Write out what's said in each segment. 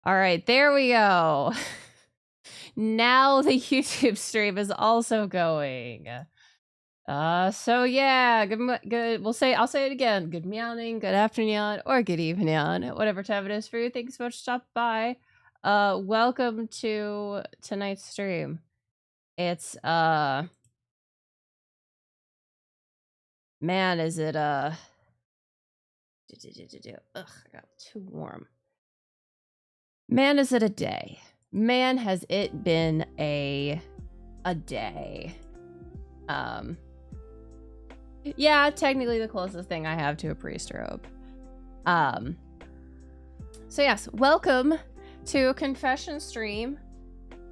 All right, there we go. Now the YouTube stream is also going. So yeah, good. I'll say it again. Good morning, good afternoon, or good evening, whatever time it is for you. Thanks so much for stopping by. Welcome to tonight's stream. It's man, is it ugh, I got too warm. Man, is it a day? Man, has it been a day. Yeah, technically the closest thing I have to a priest robe. So yes, welcome to a confession stream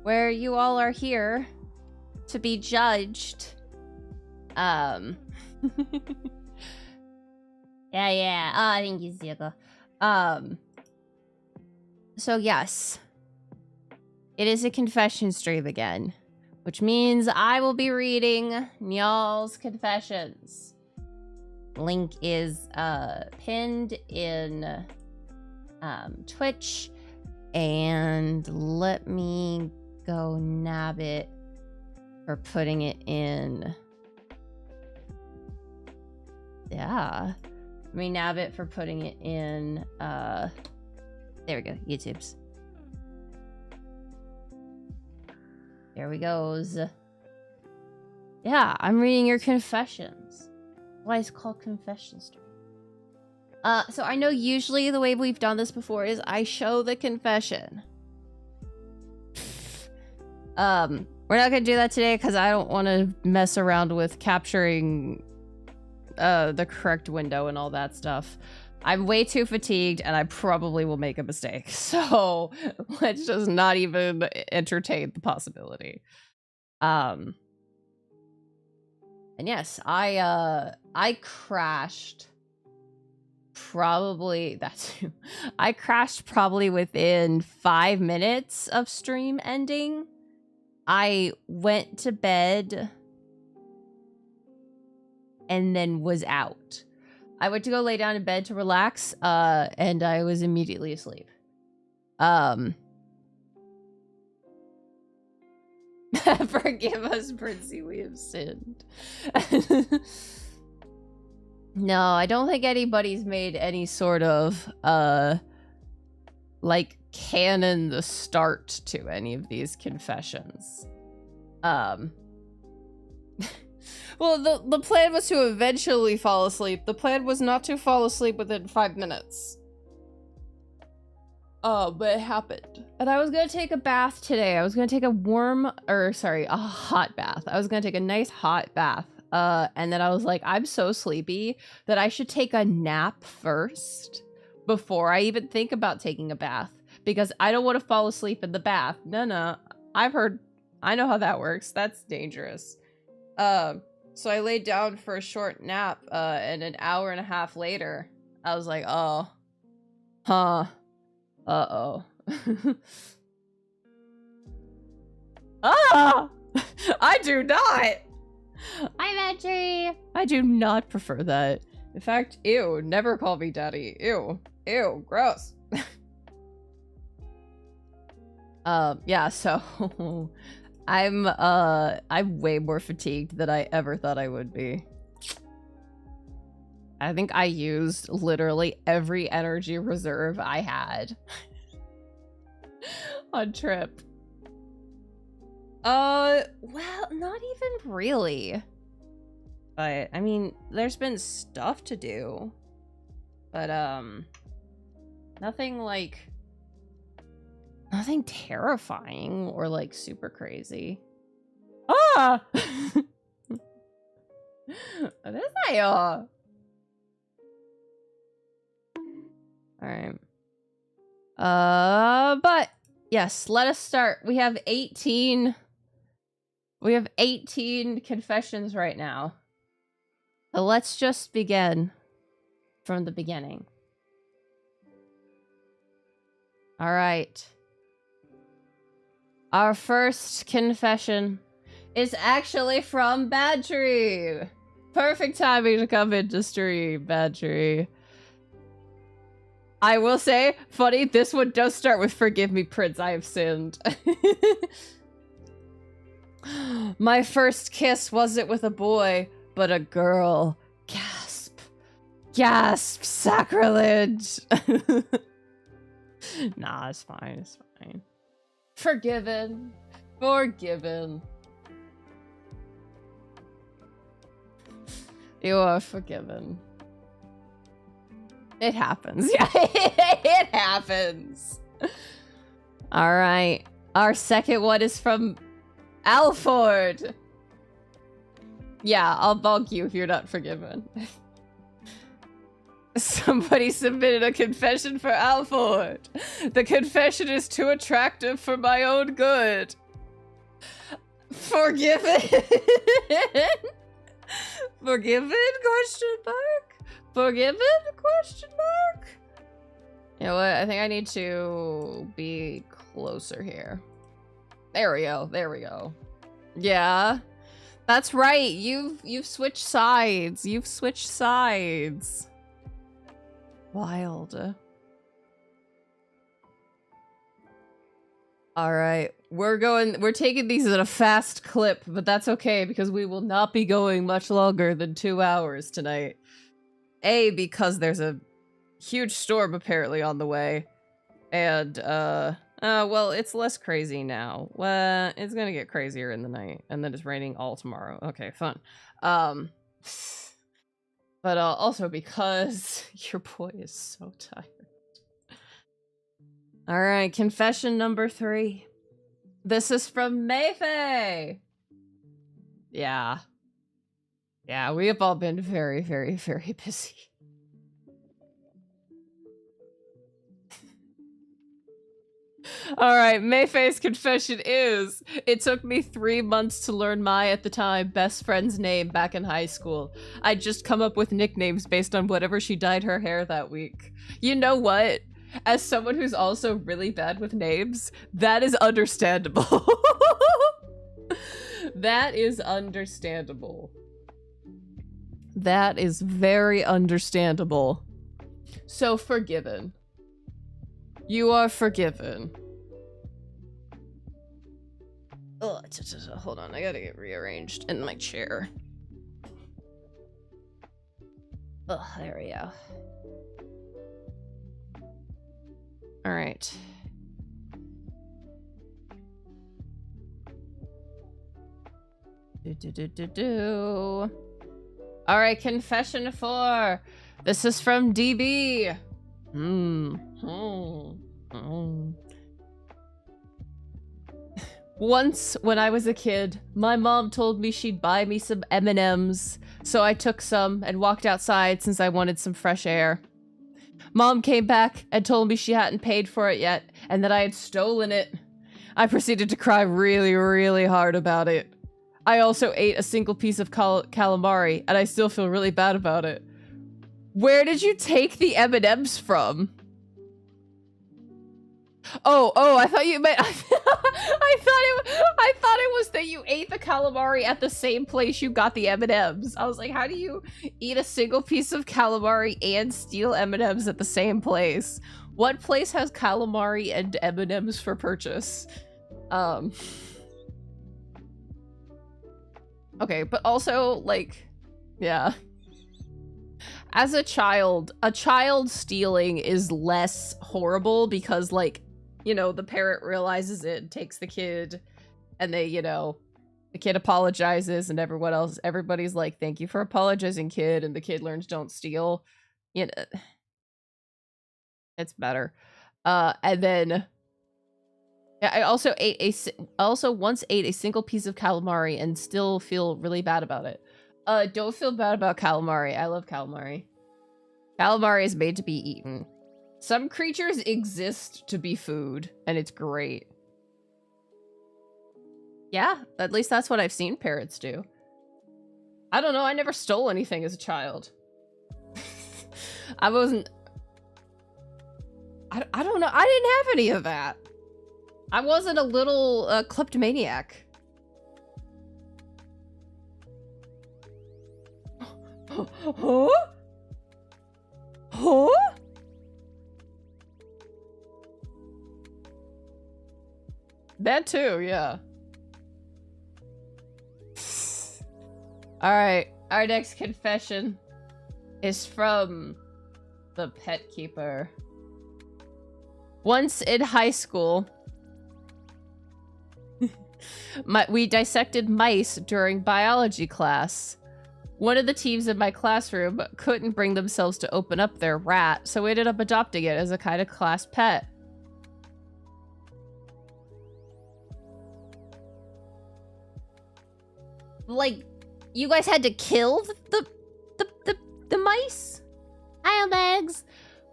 where you all are here to be judged. Yeah. Oh, thank you, Zico. So yes, it is a confession stream again, which means I will be reading y'all's confessions. Link is pinned in Twitch, and let me go nab it for putting it in. Yeah, let me nab it for putting it in. There we go, YouTube's. There we goes. Yeah, I'm reading your confessions. Why is it called confession stream? So I know usually the way we've done this before is I show the confession. We're not gonna do that today because I don't want to mess around with capturing the correct window and all that stuff. I'm way too fatigued and I probably will make a mistake. So let's just not even entertain the possibility. And yes, I crashed probably I crashed probably within 5 minutes of stream ending. I went to bed and then was out. I went to go lay down in bed to relax, and I was immediately asleep. Forgive us, Princey, we have sinned. No, I don't think anybody's made any sort of, like, canon the start to any of these confessions. Well, the plan was to eventually fall asleep. The plan was not to fall asleep within 5 minutes. But it happened. And I was gonna take a bath today. I was gonna take a hot bath. I was gonna take a nice hot bath. And then I was like, I'm so sleepy that I should take a nap first before I even think about taking a bath. Because I don't want to fall asleep in the bath. No. I know how that works. That's dangerous. So I laid down for a short nap, and an hour and a half later, I was like, oh. Huh. Uh-oh. Ah! I do not! Hi, Ventry! I do not prefer that. In fact, ew, never call me daddy. Ew. Ew, gross. Yeah, so... I'm way more fatigued than I ever thought I would be. I think I used literally every energy reserve I had on trip. Well, not even really. But, I mean, there's been stuff to do. But, nothing terrifying or like super crazy. Ah! What is that? Alright. But yes, let us start. We have 18 confessions right now. So let's just begin from the beginning. Alright. Our first confession is actually from Badtree. Perfect timing to come into stream, Badtree. I will say, funny, this one does start with "Forgive me, Prince, I have sinned." My first kiss wasn't with a boy, but a girl. Gasp. Gasp, sacrilege. Nah, it's fine, it's fine. Forgiven. Forgiven. You are forgiven. It happens. Yeah, it happens. All right. Our second one is from Alford. Yeah, I'll bug you if you're not forgiven. Somebody submitted a confession for Alford. The confession is too attractive for my own good. Forgiven? Forgiven? Question mark? Forgiven? Question mark? You know what? I think I need to be closer here. There we go. There we go. Yeah. That's right. You've switched sides. You've switched sides. Wild. All right. We're taking these at a fast clip, but that's okay because we will not be going much longer than 2 hours tonight. A, because there's a huge storm apparently on the way. And, well, it's less crazy now. Well, it's gonna get crazier in the night, and then it's raining all tomorrow. Okay, fun. But also because your boy is so tired. All right, confession number 3. This is from Mayfair. Yeah. Yeah, we have all been very, very, very busy. All right, Mayfair's confession is, it took me 3 months to learn my, at the time, best friend's name back in high school. I'd just come up with nicknames based on whatever she dyed her hair that week. You know what? As someone who's also really bad with names, that is understandable. That is understandable. That is very understandable. So forgiven. You are forgiven. Oh, hold on, I gotta get rearranged in my chair. Oh, there we go. All right. All right, confession 4. This is from DB. Once, when I was a kid, my mom told me she'd buy me some M&Ms, so I took some and walked outside since I wanted some fresh air. Mom came back and told me she hadn't paid for it yet, and that I had stolen it. I proceeded to cry really, really hard about it. I also ate a single piece of calamari, and I still feel really bad about it. Where did you take the M&Ms from? Oh, I thought you meant- I thought it was that you ate the calamari at the same place you got the M&Ms. I was like, how do you eat a single piece of calamari and steal M&Ms at the same place? What place has calamari and M&Ms for purchase? Okay, but also, like, yeah. As a child stealing is less horrible because, like, you know, the parent realizes it and takes the kid, and they, you know, the kid apologizes, and everybody's like, thank you for apologizing, kid, and the kid learns don't steal. You know, it's better. And then I also once ate a single piece of calamari and still feel really bad about it. Don't feel bad about calamari. I love calamari. Calamari is made to be eaten. Some creatures exist to be food, and it's great. Yeah, at least that's what I've seen parrots do. I don't know, I never stole anything as a child. I don't know, I didn't have any of that. I wasn't a little kleptomaniac. Huh? Huh? That too, yeah. Alright, our next confession is from the pet keeper. Once in high school, we dissected mice during biology class. One of the teams in my classroom couldn't bring themselves to open up their rat, so we ended up adopting it as a kind of class pet. Like, you guys had to kill the mice? Hi, Megs.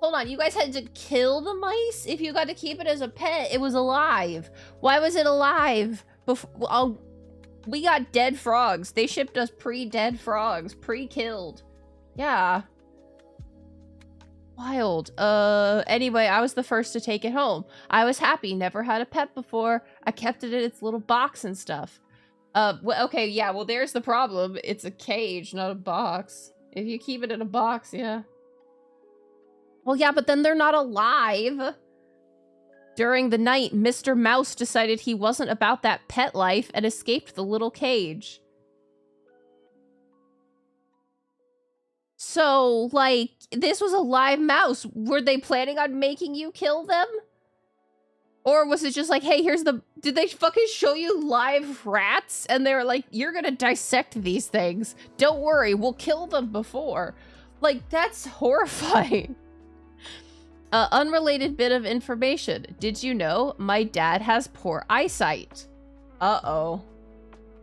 Hold on, you guys had to kill the mice? If you got to keep it as a pet, it was alive. Why was it alive? We got dead frogs. They shipped us pre-dead frogs. Pre-killed. Yeah. Wild. Anyway, I was the first to take it home. I was happy. Never had a pet before. I kept it in its little box and stuff. Well, okay, yeah, well, there's the problem. It's a cage, not a box. If you keep it in a box, yeah. Well, yeah, but then they're not alive. During the night, Mr. Mouse decided he wasn't about that pet life and escaped the little cage. So, like, this was a live mouse. Were they planning on making you kill them? Or was it just like, hey, here's the... Did they fucking show you live rats? And they were like, you're gonna dissect these things. Don't worry, we'll kill them before. Like, that's horrifying. Unrelated bit of information. Did you know my dad has poor eyesight? Uh-oh.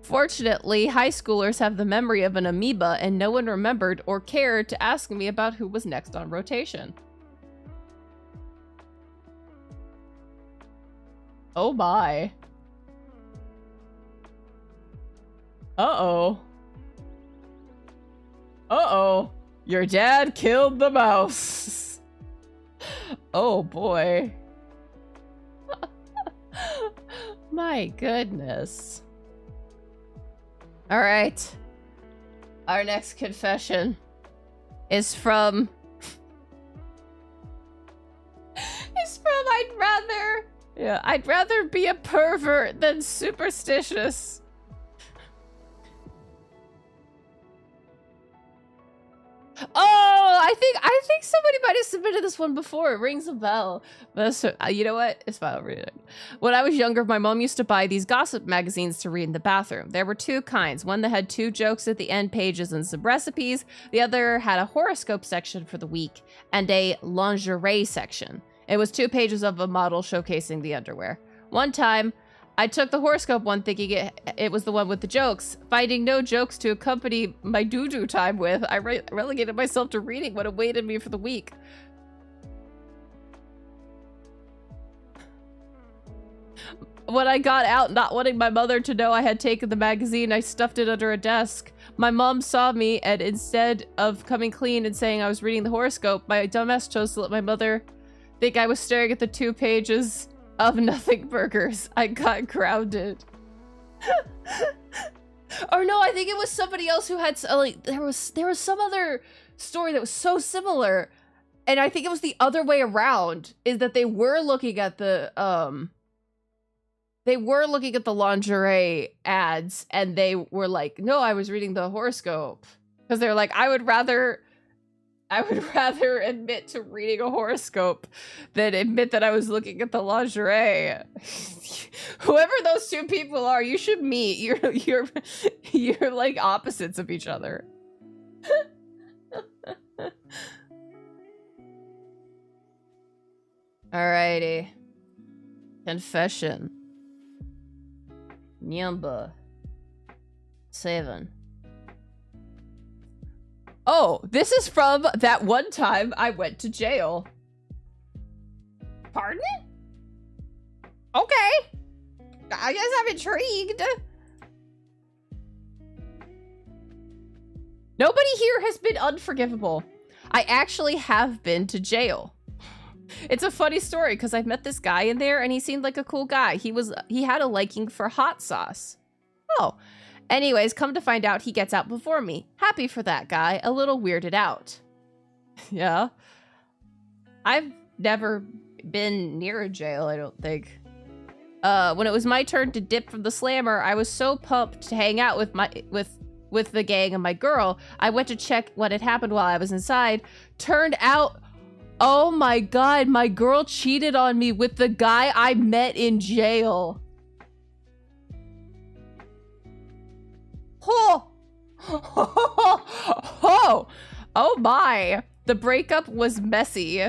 Fortunately, high schoolers have the memory of an amoeba, and no one remembered or cared to ask me about who was next on rotation. Oh my. Uh-oh. Uh-oh. Your dad killed the mouse. Oh boy. My goodness. All right. Our next confession is from... I'd rather be a pervert than superstitious. Oh, I think somebody might have submitted this one before. It rings a bell. But you know what? It's fine. I'll read it. When I was younger, my mom used to buy these gossip magazines to read in the bathroom. There were two kinds. One that had 2 jokes at the end pages and some recipes. The other had a horoscope section for the week and a lingerie section. It was 2 pages of a model showcasing the underwear. One time, I took the horoscope one thinking it was the one with the jokes. Finding no jokes to accompany my doo-doo time with, I relegated myself to reading what awaited me for the week. When I got out, not wanting my mother to know I had taken the magazine, I stuffed it under a desk. My mom saw me, and instead of coming clean and saying I was reading the horoscope, my dumbass chose to let my mother think I was staring at the 2 pages of nothing burgers. I got grounded. Or no, I think it was somebody else who had, like, there was some other story that was so similar, and I think it was the other way around, is that they were looking at the lingerie ads, and they were like, no, I was reading the horoscope. Because they're like, I would rather admit to reading a horoscope than admit that I was looking at the lingerie. Whoever those 2 people are, you should meet. You're like opposites of each other. Alrighty. Confession. Number 7. Oh, this is from that one time I went to jail. Pardon? Okay. I guess I'm intrigued. Nobody here has been unforgivable. I actually have been to jail. It's a funny story because I met this guy in there and he seemed like a cool guy. He had a liking for hot sauce. Oh. Anyways, come to find out he gets out before me. Happy for that guy, a little weirded out. Yeah. I've never been near a jail, I don't think. when it was my turn to dip from the slammer, I was so pumped to hang out with the gang and my girl. I went to check what had happened while I was inside. Turned out, oh my god, my girl cheated on me with the guy I met in jail. Oh, oh my. The breakup was messy.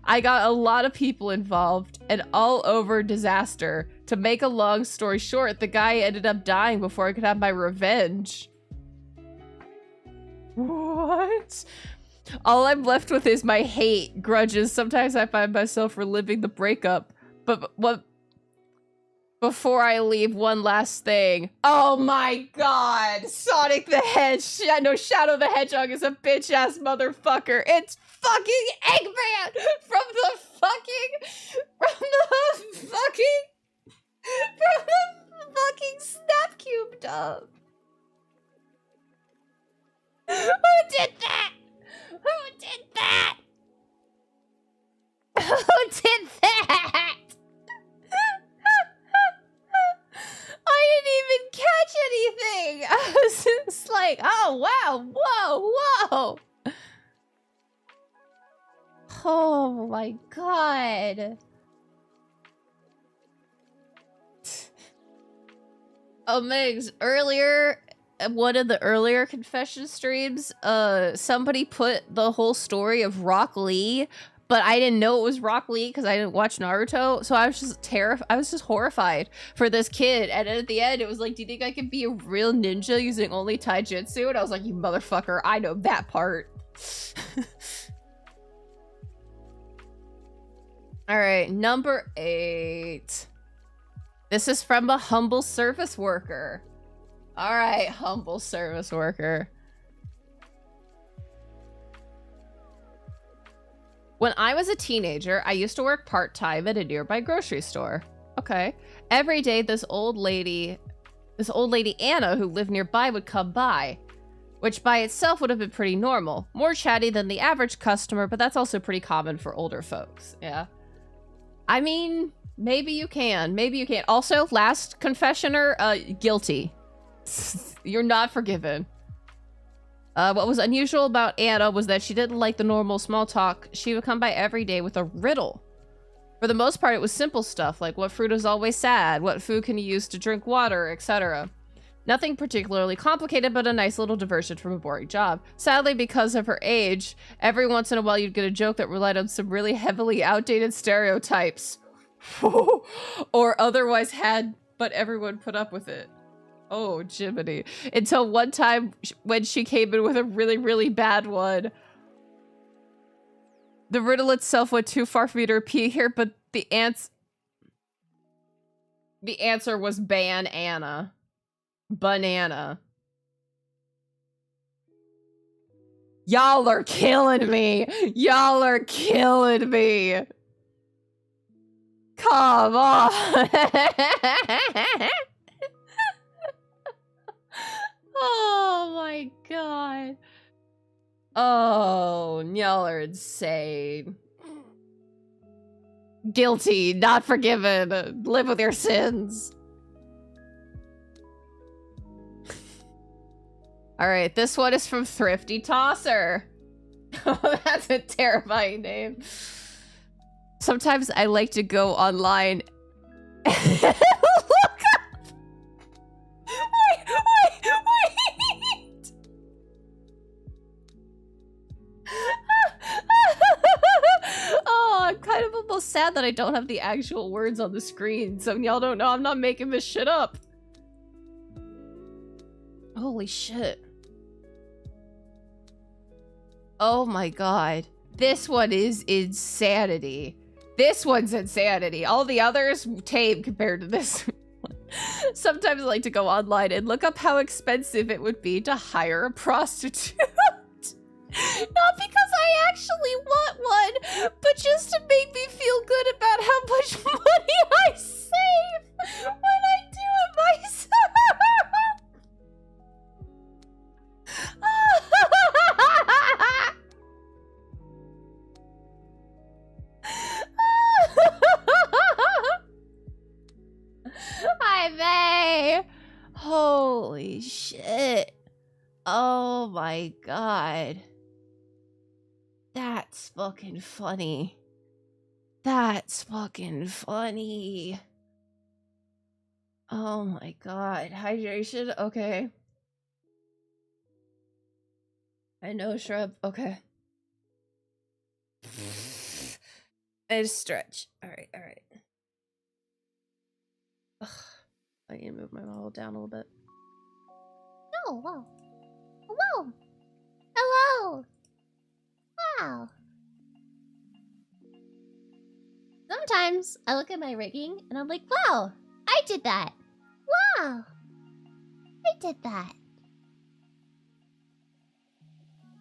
I got a lot of people involved, and all over disaster. To make a long story short, the guy ended up dying before I could have my revenge. What? All I'm left with is my hate, grudges. Sometimes I find myself reliving the breakup. But what? Before I leave, one last thing. Oh my god! Sonic the Hedgehog. No, Shadow the Hedgehog is a bitch-ass motherfucker. It's fucking Eggman from the fucking Snapcube dub. Who did that? Who did that? Who did that? I didn't even catch anything. I was just like, oh wow, whoa, whoa. Oh my god. Oh, Migs, earlier, one of the earlier confession streams, somebody put the whole story of Rock Lee, but I didn't know it was Rock Lee because I didn't watch Naruto, so I was just terrified. I was just horrified for this kid, and at the end, it was like, do you think I could be a real ninja using only taijutsu? And I was like, you motherfucker, I know that part. All right, number 8. This is from a humble service worker. All right, humble service worker. When I was a teenager, I used to work part-time at a nearby grocery store. Okay. Every day, this old lady Anna, who lived nearby, would come by, which by itself would have been pretty normal. More chatty than the average customer, but that's also pretty common for older folks. Yeah. I mean, maybe you can. Maybe you can't. Also, last confessioner, guilty. You're not forgiven. What was unusual about Anna was that she didn't like the normal small talk. She would come by every day with a riddle. For the most part, it was simple stuff, like what fruit is always sad, what food can you use to drink water, etc. Nothing particularly complicated, but a nice little diversion from a boring job. Sadly, because of her age, every once in a while you'd get a joke that relied on some really heavily outdated stereotypes. Or otherwise had, but everyone put up with it. Oh, Jiminy. Until one time when she came in with a really, really bad one. The riddle itself went too far for me to repeat here, but the answer was ban Anna. Banana. Y'all are killing me. Y'all are killing me. Come on. Oh my god. Oh, y'all are insane. Guilty, not forgiven. Live with your sins. All right, this one is from Thrifty Tosser. Oh, that's a terrifying name. Sometimes I like to go online and look up. Wait. Oh, I'm kind of almost sad that I don't have the actual words on the screen, so y'all don't know I'm not making this shit up. Holy shit. Oh my god. This one is insanity. This one's insanity. All the others, tame compared to this one. Sometimes I like to go online and look up how expensive it would be to hire a prostitute. Not because I actually want one, but just to make me feel good about how much money I save when I do it myself. May! Holy shit. Oh my god. That's fucking funny. That's fucking funny. Oh my god. Hydration? Okay. I know shrub. Okay. I just stretch. Alright, alright. I need to move my model down a little bit. Oh, whoa. Hello. Hello. Wow. Sometimes I look at my rigging and I'm like, wow, I did that. Wow. I did that.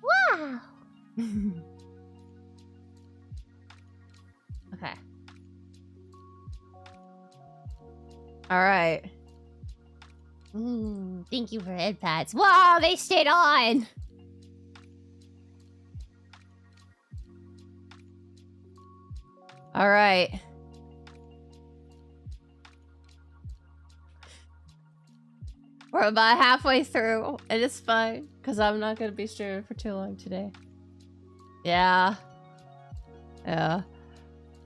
Wow. Okay. Alright. Thank you for head pats. Wow, they stayed on. Alright. We're about halfway through, and it's fine, because I'm not going to be streaming for too long today. Yeah. Yeah.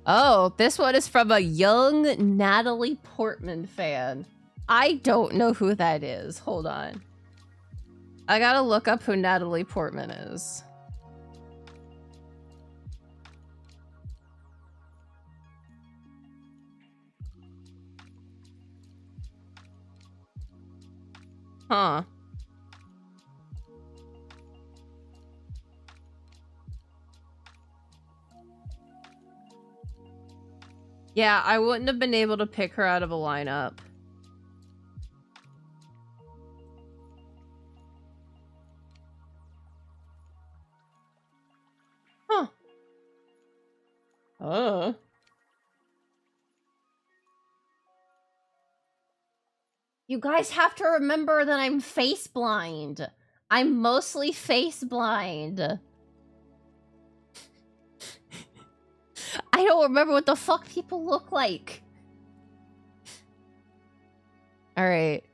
Oh, this one is from a young Natalie Portman fan. I don't know who that is. Hold on. I gotta look up who Natalie Portman is. Huh. Yeah, I wouldn't have been able to pick her out of a lineup. Huh. You guys have to remember that I'm face blind. I'm mostly face blind. I don't remember what the fuck people look like. Alright.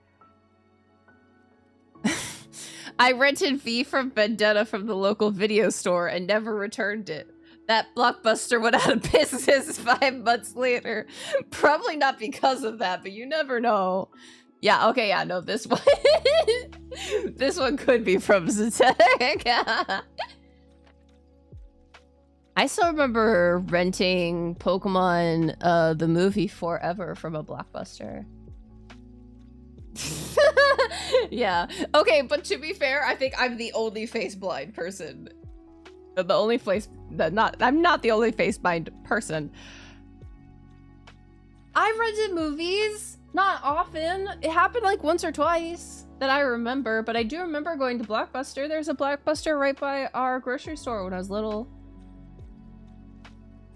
I rented V from Vendetta from the local video store and never returned it. That Blockbuster went out of business 5 months later. Probably not because of that, but you never know. Yeah, okay, yeah, no, this one... this one could be from Zetec. I still remember renting Pokemon, the movie forever from a Blockbuster. Yeah. Okay, but to be fair, I think I'm the only face blind person. The only face that I'm not the only face blind person. I rented movies, not often. It happened like once or twice that I remember, but I do remember going to Blockbuster. There's a Blockbuster right by our grocery store when I was little.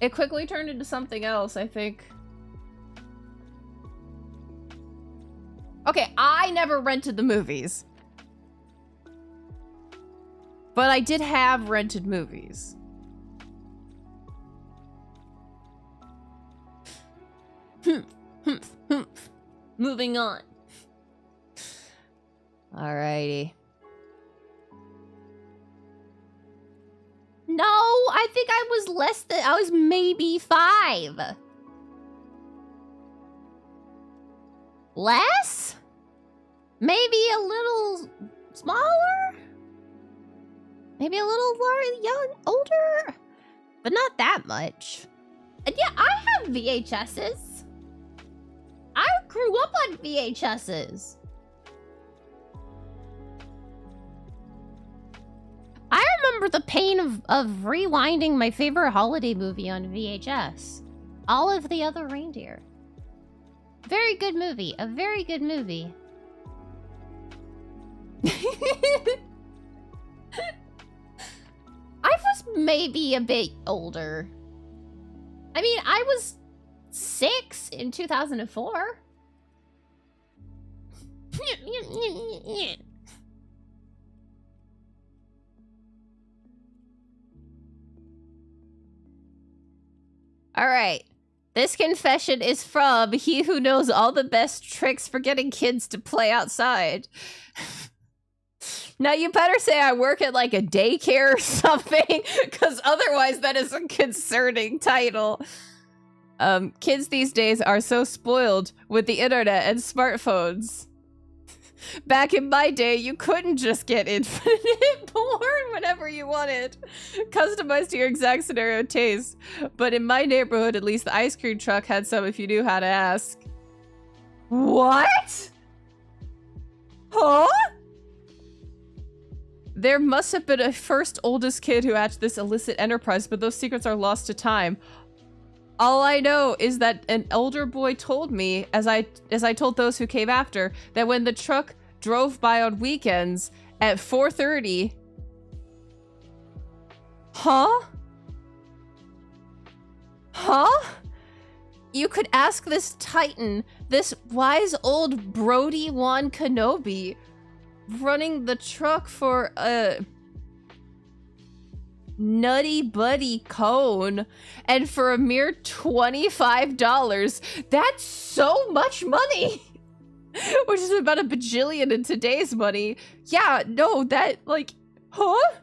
It quickly turned into something else, I think. Okay, I never rented the movies. But I did have rented movies. Moving on. Alrighty. No, I think I was less than... I was maybe 5. Less? Maybe a little smaller? Maybe a little older? But not that much. And yeah, I have VHSs. I grew up on VHSs. I remember the pain of rewinding my favorite holiday movie on VHS. All of the Other Reindeer. Very good movie. A very good movie. I was maybe a bit older. I mean, I was 6 in 2004. All right. This confession is from he who knows all the best tricks for getting kids to play outside. Now you better say I work at like a daycare or something, because otherwise that is a concerning title. Kids these days are so spoiled with the internet and smartphones. Back in my day, you couldn't just get infinite porn whenever you wanted, customized to your exact scenario and taste. But in my neighborhood, at least the ice cream truck had some if you knew how to ask. What? Huh? There must have been a first oldest kid who hatched this illicit enterprise, but those secrets are lost to time. All I know is that an older boy told me, as I told those who came after, that when the truck drove by on weekends at 4:30... Huh? Huh? You could ask this titan, this wise old Brody Wan Kenobi, running the truck for a Nutty Buddy cone, and for a mere $25, that's so much money. Which is about a bajillion in today's money. Yeah, no, that, like, huh?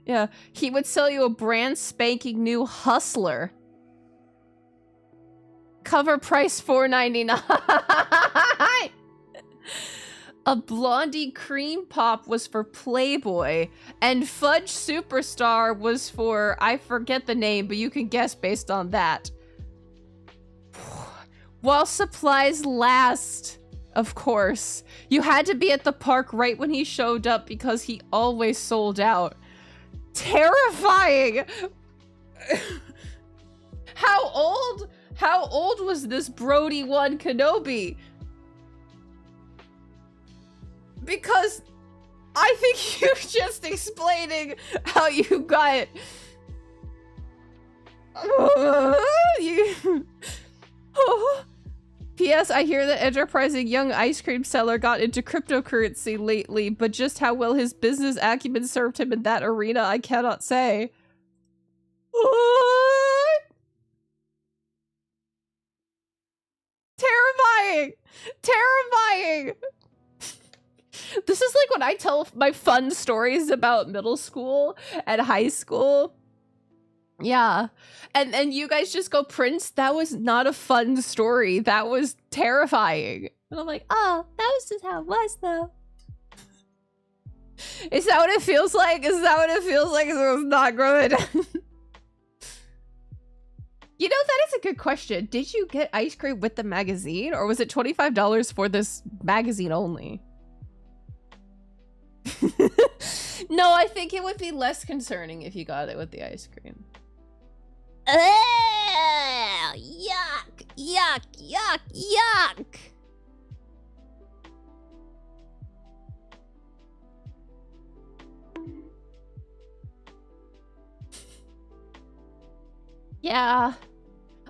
Yeah, he would sell you a brand spanking new Hustler. Cover price $4.99. A Blondie Cream Pop was for Playboy, and Fudge Superstar was for, I forget the name, but you can guess based on that. While supplies last, of course. You had to be at the park right when he showed up because he always sold out. Terrifying! How old was this Brody Wan Kenobi? Because I think you're just explaining how you got P.S. I hear that enterprising young ice cream seller got into cryptocurrency lately, but just how well his business acumen served him in that arena, I cannot say. What? Terrifying! Terrifying! This is like when I tell my fun stories about middle school and high school. Yeah. And you guys just go, Prince, that was not a fun story. That was terrifying. And I'm like, oh, that was just how it was, though. Is that what it feels like? Is that what it feels like? It was not good. You know, that is a good question. Did you get ice cream with the magazine, or was it $25 for this magazine only? No, I think it would be less concerning if you got it with the ice cream. Yuck, yuck, yuck, yuck. Yeah.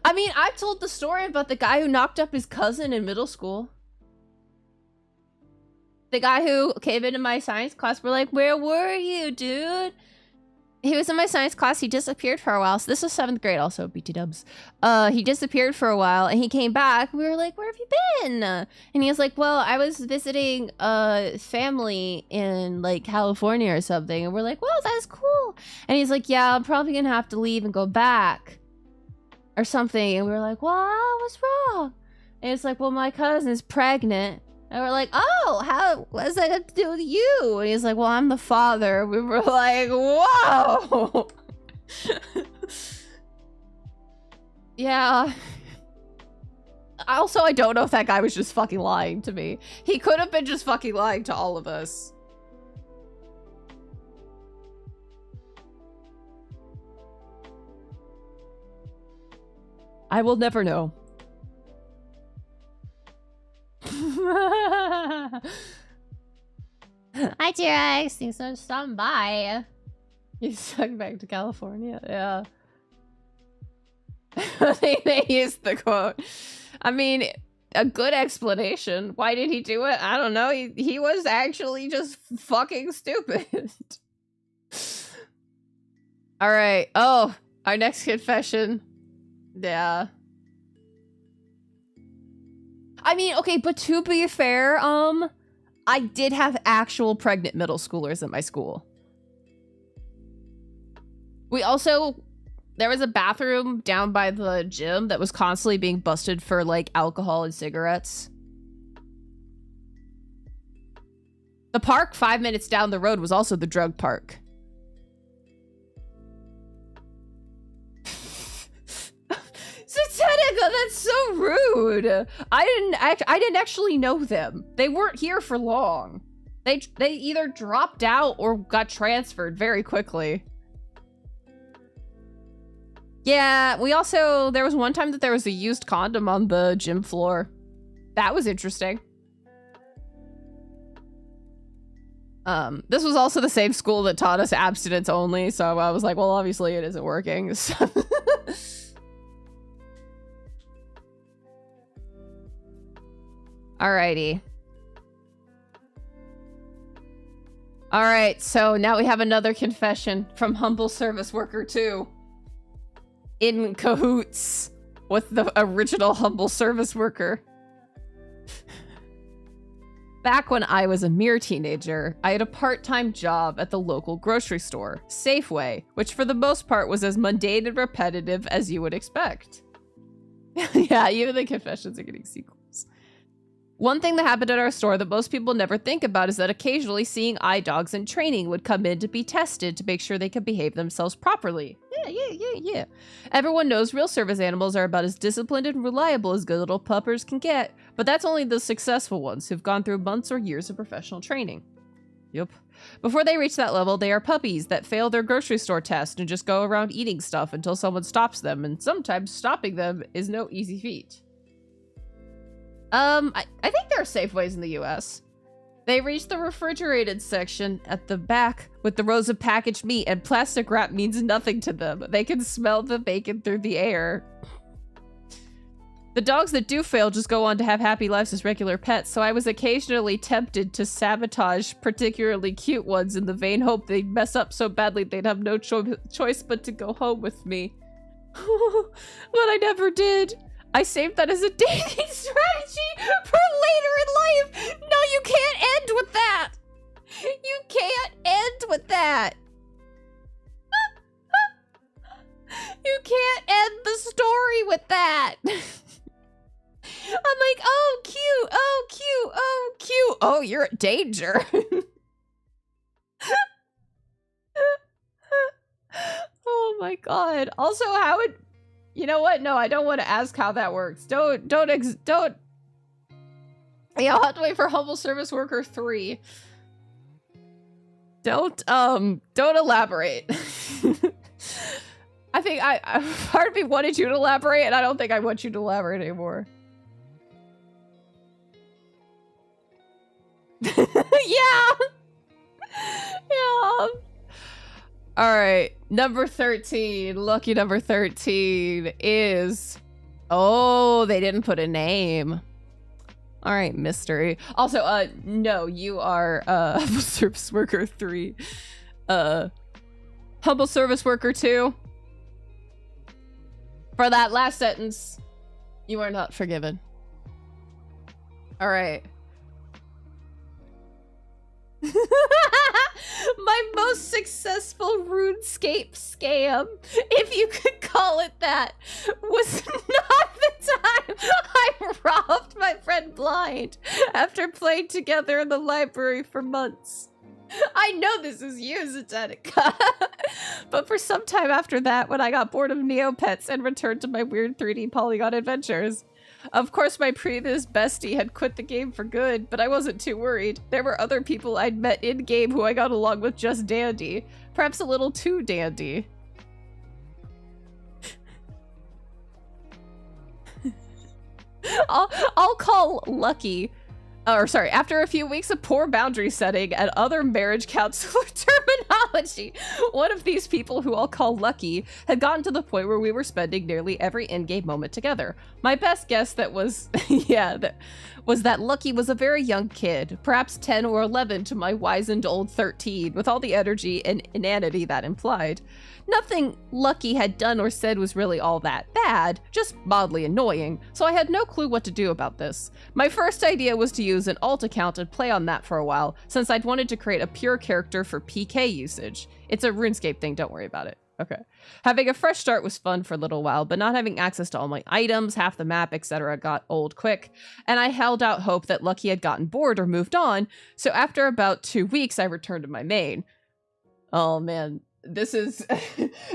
I mean, I've told the story about the guy who knocked up his cousin in middle school. The guy who came into my science class, we're like, where were you, dude? He was in my science class. He disappeared for a while. So this was 7th grade also, BT dubs. He disappeared for a while and he came back. We were like, where have you been? And he was like, well, I was visiting family in like California or something. And we're like, well, that's cool. And he's like, yeah, I'm probably gonna have to leave and go back or something. And we were like, well, what's wrong? And it's like, well, my cousin's pregnant. And we're like, oh, what's that got to do with you? And he's like, well, I'm the father. We were like, whoa. Yeah. Also, I don't know if that guy was just fucking lying to me. He could have been just fucking lying to all of us. I will never know. Hi, T-Rex. Thanks so much for stopping by. He's stuck back to California. Yeah. They used the quote. I mean, a good explanation. Why did he do it? I don't know. He was actually just fucking stupid. All right. Oh, our next confession. Yeah. I mean, okay, but to be fair, I did have actual pregnant middle schoolers at my school. There was a bathroom down by the gym that was constantly being busted for, like, alcohol and cigarettes. The park 5 minutes down the road was also the drug park. Seneca, that's so rude. I didn't actually know them. They weren't here for long. They either dropped out or got transferred very quickly. Yeah, there was one time that there was a used condom on the gym floor. That was interesting. This was also the same school that taught us abstinence only, so I was like, well, obviously it isn't working. Alrighty. Alright, so now we have another confession from Humble Service Worker 2. In cahoots with the original Humble Service Worker. Back when I was a mere teenager, I had a part-time job at the local grocery store, Safeway, which for the most part was as mundane and repetitive as you would expect. Yeah, even the confessions are getting sequels. One thing that happened at our store that most people never think about is that occasionally seeing eye dogs in training would come in to be tested to make sure they could behave themselves properly. Yeah. Everyone knows real service animals are about as disciplined and reliable as good little puppers can get, but that's only the successful ones who've gone through months or years of professional training. Yep. Before they reach that level, they are puppies that fail their grocery store test and just go around eating stuff until someone stops them, and sometimes stopping them is no easy feat. I think there are Safeways in the US. They reach the refrigerated section at the back with the rows of packaged meat, and plastic wrap means nothing to them. They can smell the bacon through the air. The dogs that do fail just go on to have happy lives as regular pets, so I was occasionally tempted to sabotage particularly cute ones in the vain hope they'd mess up so badly they'd have no choice but to go home with me. But I never did. I saved that as a dating strategy for later in life. No, you can't end with that. You can't end with that. You can't end the story with that. I'm like, oh, cute, oh, cute, oh, cute. Oh, you're in danger. Oh my god. Also, how would... You know what? No, I don't want to ask how that works. Don't. Yeah, I'll have to wait for Humble Service Worker 3. Don't elaborate. I think part of me wanted you to elaborate, and I don't think I want you to elaborate anymore. Yeah. Yeah. All right, number 13, lucky number 13 is, oh, they didn't put a name. All right, mystery. Also, no, you are, Humble Service Worker 3. Humble Service Worker 2. For that last sentence, you are not forgiven. All right. My most successful RuneScape scam, if you could call it that, was not the time I robbed my friend blind after playing together in the library for months. I know this is you, Zetenica. But for some time after that, when I got bored of Neopets and returned to my weird 3D polygon adventures. Of course, my previous bestie had quit the game for good, but I wasn't too worried. There were other people I'd met in-game who I got along with just dandy. Perhaps a little too dandy. I'll call Lucky. Or sorry, after a few weeks of poor boundary setting and other marriage counselor analogy. One of these people, who I'll call Lucky, had gotten to the point where we were spending nearly every in-game moment together. My best guess was that Lucky was a very young kid, perhaps 10 or 11 to my wizened old 13, with all the energy and inanity that implied. Nothing Lucky had done or said was really all that bad, just mildly annoying, so I had no clue what to do about this. My first idea was to use an alt account and play on that for a while, since I'd wanted to create a pure character for PK usage. It's a RuneScape thing, don't worry about it. Okay. Having a fresh start was fun for a little while, but not having access to all my items, half the map, etc. got old quick, and I held out hope that Lucky had gotten bored or moved on, so after about 2 weeks I returned to my main. Oh man. This is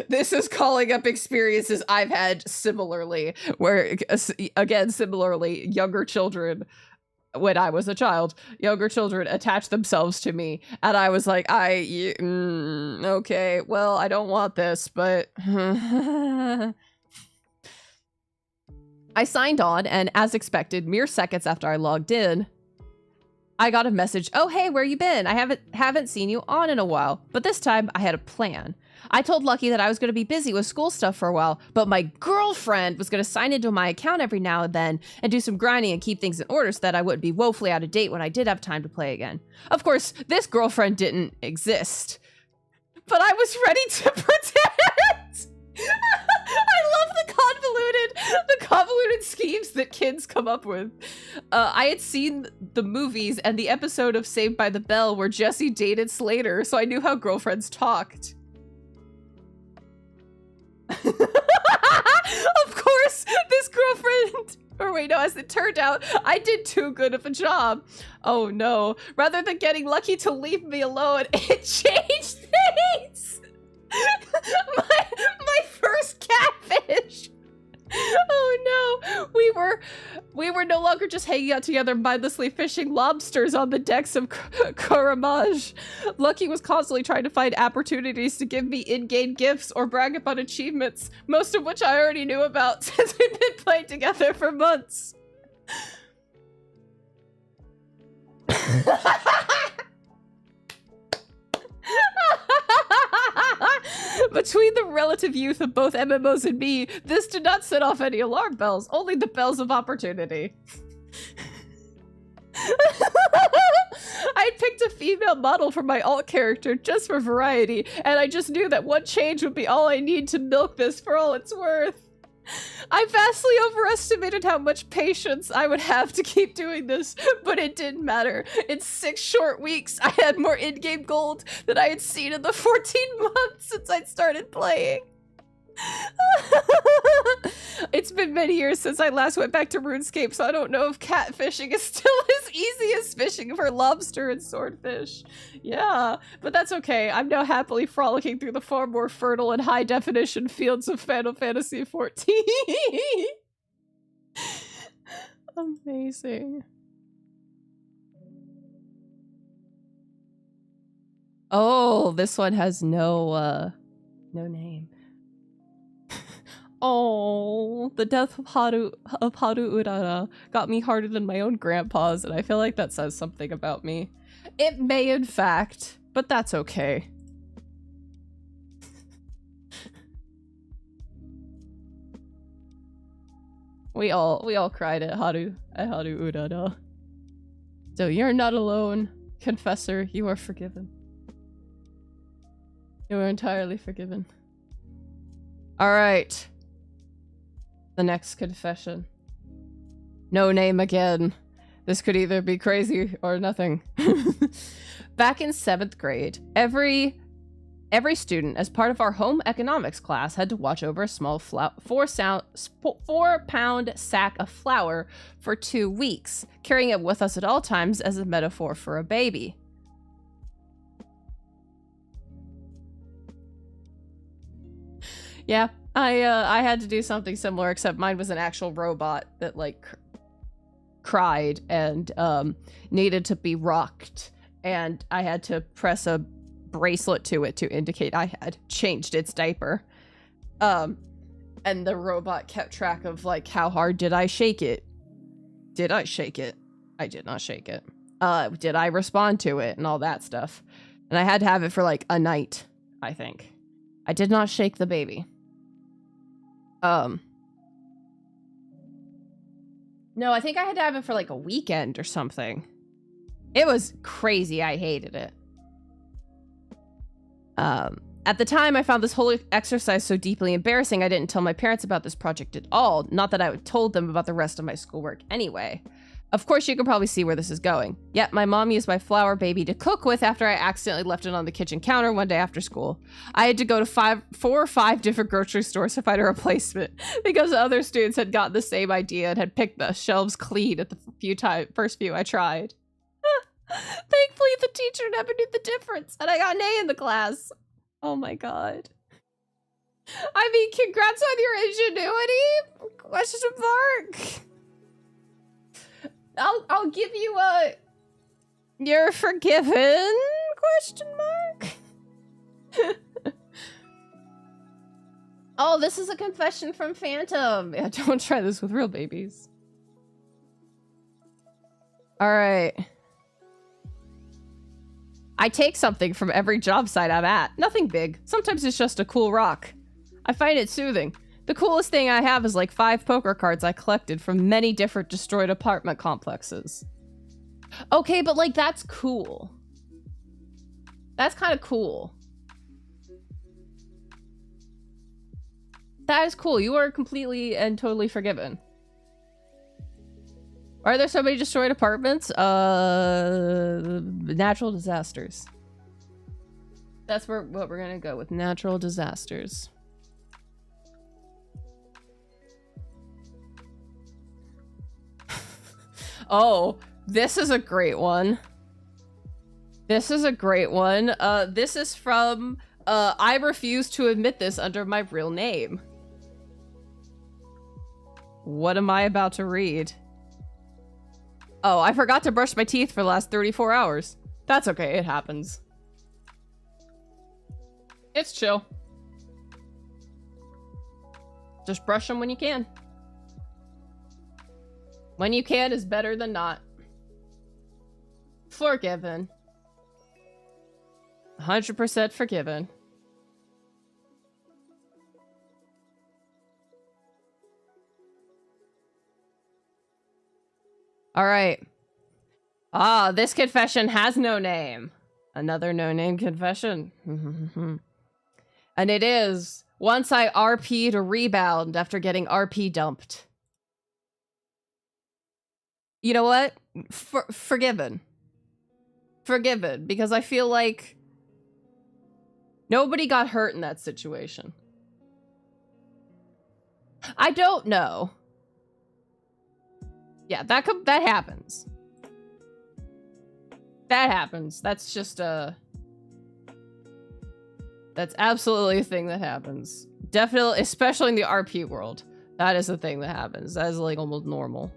this is calling up experiences I've had similarly, where again, similarly, younger children, when I was a child, younger children attached themselves to me, and I was like, okay, well, I don't want this, but I signed on, and as expected, mere seconds after I logged in, I got a message, "Oh, hey, where you been? I haven't seen you on in a while." But this time, I had a plan. I told Lucky that I was going to be busy with school stuff for a while, but my girlfriend was going to sign into my account every now and then and do some grinding and keep things in order so that I wouldn't be woefully out of date when I did have time to play again. Of course, this girlfriend didn't exist, but I was ready to pretend. I love the convoluted schemes that kids come up with. I had seen the movies and the episode of Saved by the Bell where Jesse dated Slater, so I knew how girlfriends talked. Of course, this girlfriend... Or wait, no, as it turned out, I did too good of a job. Oh no. Rather than getting Lucky to leave me alone, it changed things! my first catfish. Oh no, we were no longer just hanging out together mindlessly fishing lobsters on the decks of Coramage. Lucky was constantly trying to find opportunities to give me in-game gifts or brag about achievements, most of which I already knew about since we've been playing together for months. Between the relative youth of both MMOs and me, this did not set off any alarm bells, only the bells of opportunity. I'd picked a female model for my alt character just for variety, and I just knew that one change would be all I need to milk this for all it's worth. I vastly overestimated how much patience I would have to keep doing this, but it didn't matter. In 6 short weeks, I had more in-game gold than I had seen in the 14 months since I'd started playing. It's been many years since I last went back to RuneScape, so I don't know if catfishing is still as easy as fishing for lobster and swordfish. Yeah, but that's okay. I'm now happily frolicking through the far more fertile and high-definition fields of Final Fantasy XIV. Amazing. Oh, this one has no name. Oh, the death of Haru Urara got me harder than my own grandpa's, and I feel like that says something about me. It may, in fact, but that's okay. we all cried at Haru Urara. So you're not alone, Confessor. You are forgiven. You are entirely forgiven. All right. The next confession. No name again. This could either be crazy or nothing. Back in 7th grade, every student, as part of our home economics class, had to watch over a small 4-pound sack of flour for 2 weeks, carrying it with us at all times as a metaphor for a baby. Yeah, I had to do something similar, except mine was an actual robot that like cried and needed to be rocked, and I had to press a bracelet to it to indicate I had changed its diaper. And the robot kept track of like how hard did I shake it? Did I shake it? I did not shake it. Did I respond to it and all that stuff? And I had to have it for like a night, I think. I did not shake the baby. No, I think I had to have it for like a weekend or something. It was crazy. I hated it. At the time, I found this whole exercise so deeply embarrassing, I didn't tell my parents about this project at all. Not that I would told them about the rest of my schoolwork anyway. Of course, you can probably see where this is going. Yet, my mom used my flower baby to cook with after I accidentally left it on the kitchen counter one day after school. I had to go to 4 or 5 different grocery stores to find a replacement because other students had gotten the same idea and had picked the shelves clean at the first few I tried. Thankfully, the teacher never knew the difference, and I got an A in the class. Oh my god. I mean, congrats on your ingenuity? Question mark. I'll give you a... You're forgiven? Question mark. Oh, this is a confession from Phantom. Yeah, don't try this with real babies. All right. I take something from every job site I'm at. Nothing big. Sometimes it's just a cool rock. I find it soothing. The coolest thing I have is like 5 poker cards I collected from many different destroyed apartment complexes. Okay, but like that's cool. That's kind of cool. That is cool. You are completely and totally forgiven. Are there so many destroyed apartments? Natural disasters. That's what we're gonna go with. Natural disasters. Oh, this is a great one. This is a great one. This is from, I refuse to admit this under my real name. What am I about to read? Oh, I forgot to brush my teeth for the last 34 hours. That's okay, it happens. It's chill. Just brush them when you can. When you can is better than not. Forgiven. 100% forgiven. All right. Ah, this confession has no name. Another no-name confession. And it is, once I RP'd a rebound after getting RP dumped. You know what? Forgiven. Forgiven, because I feel like nobody got hurt in that situation. I don't know. Yeah, that happens. That happens. That's just that's absolutely a thing that happens. Definitely, especially in the RP world. That is a thing that happens. That is like almost normal.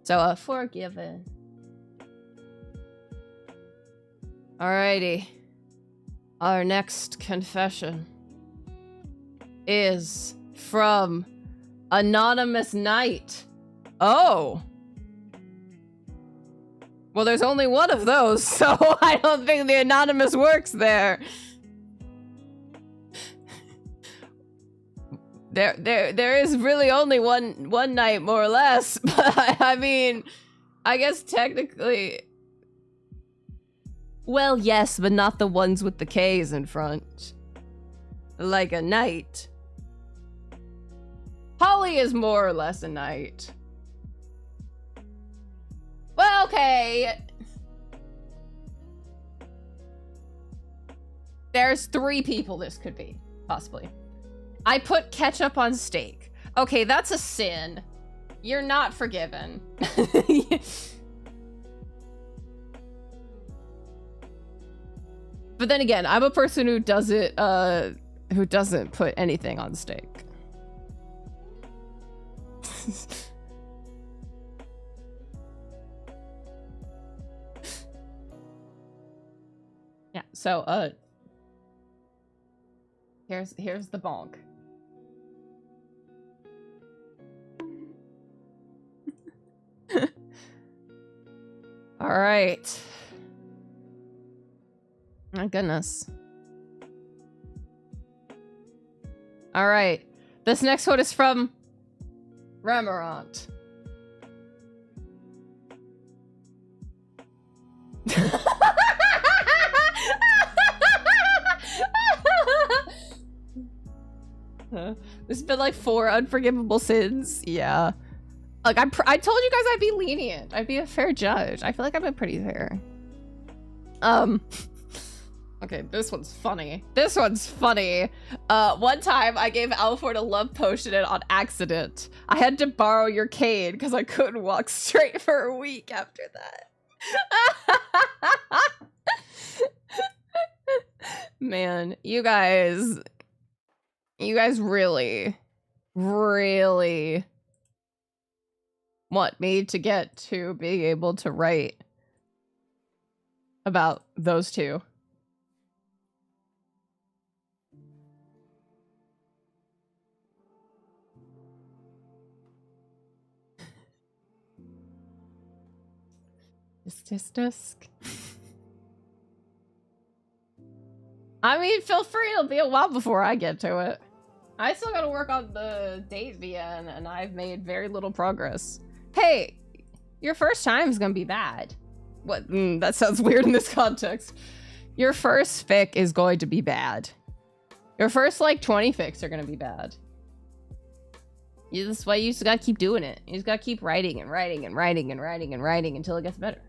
So, forgiven. Alrighty. Our next confession is from Anonymous Knight. Oh. Well, there's only one of those, so I don't think the anonymous works there. There is really only one night, more or less. But I mean, I guess technically, well, yes, but not the ones with the K's in front. Like a knight. Holly is more or less a knight. Well, okay. There's 3 people this could be, possibly. I put ketchup on steak. Okay, that's a sin. You're not forgiven. But then again, I'm a person who doesn't put anything on steak. Yeah, so here's the bonk. All right. My goodness. All right. This next one is from Remirant. There's been like 4 unforgivable sins. Yeah. Like I told you guys I'd be lenient. I'd be a fair judge. I feel like I've been pretty fair. Okay, this one's funny. This one's funny. One time I gave Alford a love potion on accident. I had to borrow your cane because I couldn't walk straight for a week after that. Man, you guys really want me to get to being able to write about those two. Dusk. I mean, feel free. It'll be a while before I get to it. I still gotta work on the date VN, and I've made very little progress. Hey, your first time is gonna be bad. What? That sounds weird in this context. Your first fic is going to be bad. Your first, like, 20 fics are gonna be bad. That's why you just gotta keep doing it. You just gotta keep writing and writing and writing and writing and writing until it gets better.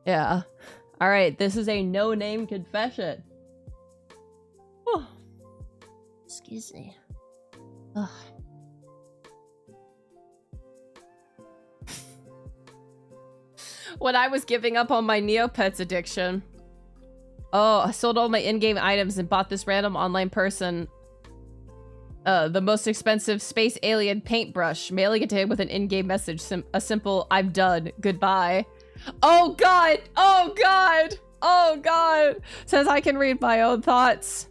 Yeah. All right, this is a no-name confession. Oh. Excuse me. Ugh. When I was giving up on my Neopets addiction. Oh, I sold all my in-game items and bought this random online person the most expensive space alien paintbrush, mailing it to him with an in-game message, a simple "I'm done, goodbye." Oh god! Oh god! Oh god! Says I can read my own thoughts.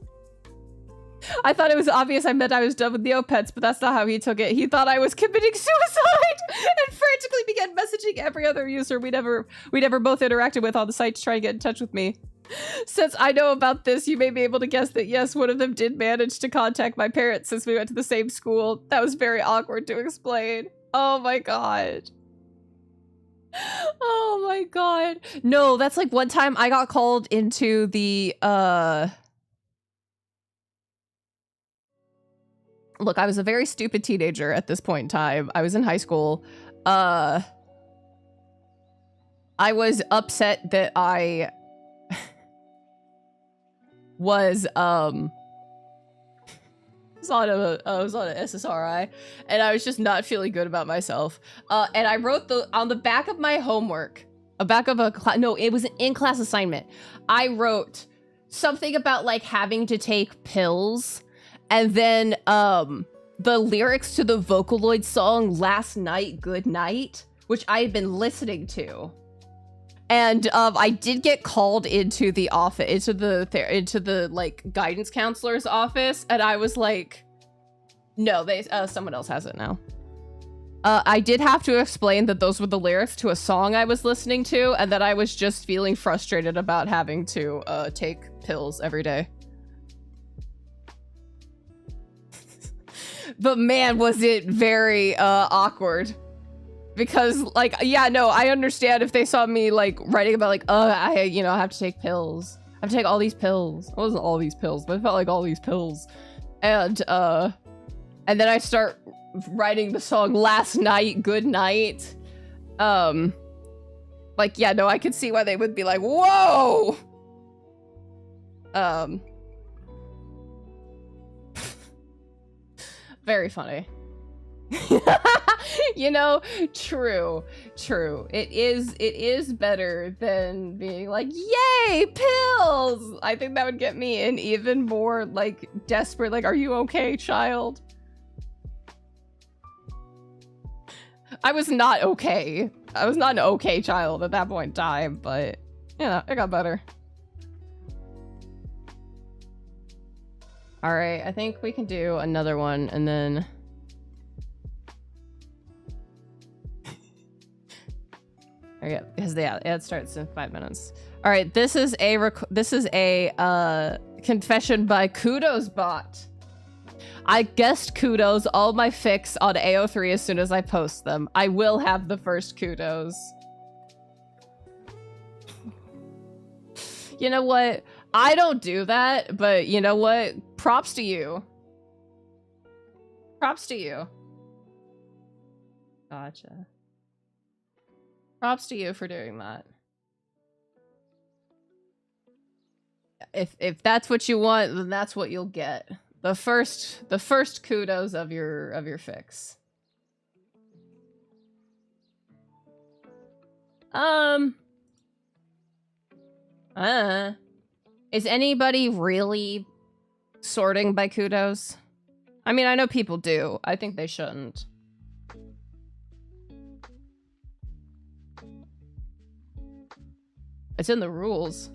I thought it was obvious I meant I was done with Neopets, but that's not how he took it. He thought I was committing suicide and frantically began messaging every other user we'd ever both interacted with on the site to try and get in touch with me. Since I know about this, you may be able to guess that yes, one of them did manage to contact my parents since we went to the same school. That was very awkward to explain. Oh my god. Oh my god. No, that's like one time I got called into the Look, I was a very stupid teenager at this point in time. I was in high school. I was upset that I was on a SSRI, and I was just not feeling good about myself. And I wrote on the back of my homework, it was an in-class assignment. I wrote something about like having to take pills, and then the lyrics to the Vocaloid song "Last Night, Good Night," which I had been listening to. And I did get called into the office, into the like guidance counselor's office, and I was like, no, someone else has it now. I did have to explain that those were the lyrics to a song I was listening to, and that I was just feeling frustrated about having to take pills every day. But man, was it very awkward. Because, like, yeah, no, I understand if they saw me, like, writing about, like, I have to take pills. I have to take all these pills. It wasn't all these pills, but it felt like all these pills. And then I start writing the song "Last Night, Good Night." Like, yeah, no, I could see why they would be like, whoa! Very funny. You know, true. It is better than being like, yay, pills! I think that would get me in even more, like, desperate, like, are you okay, child? I was not okay. I was not an okay child at that point in time, but, you know, it got better. Alright, I think we can do another one, and then... Yeah, because it starts in 5 minutes. All right, this is a confession by Kudos Bot. I guessed kudos all my fics on AO3 as soon as I post them. I will have the first kudos. You know what? I don't do that, but you know what? Props to you. Props to you. Gotcha. Props to you for doing that. If that's what you want, then that's what you'll get. The first kudos of your fix. Is anybody really sorting by kudos? I mean, I know people do. I think they shouldn't. It's in the rules.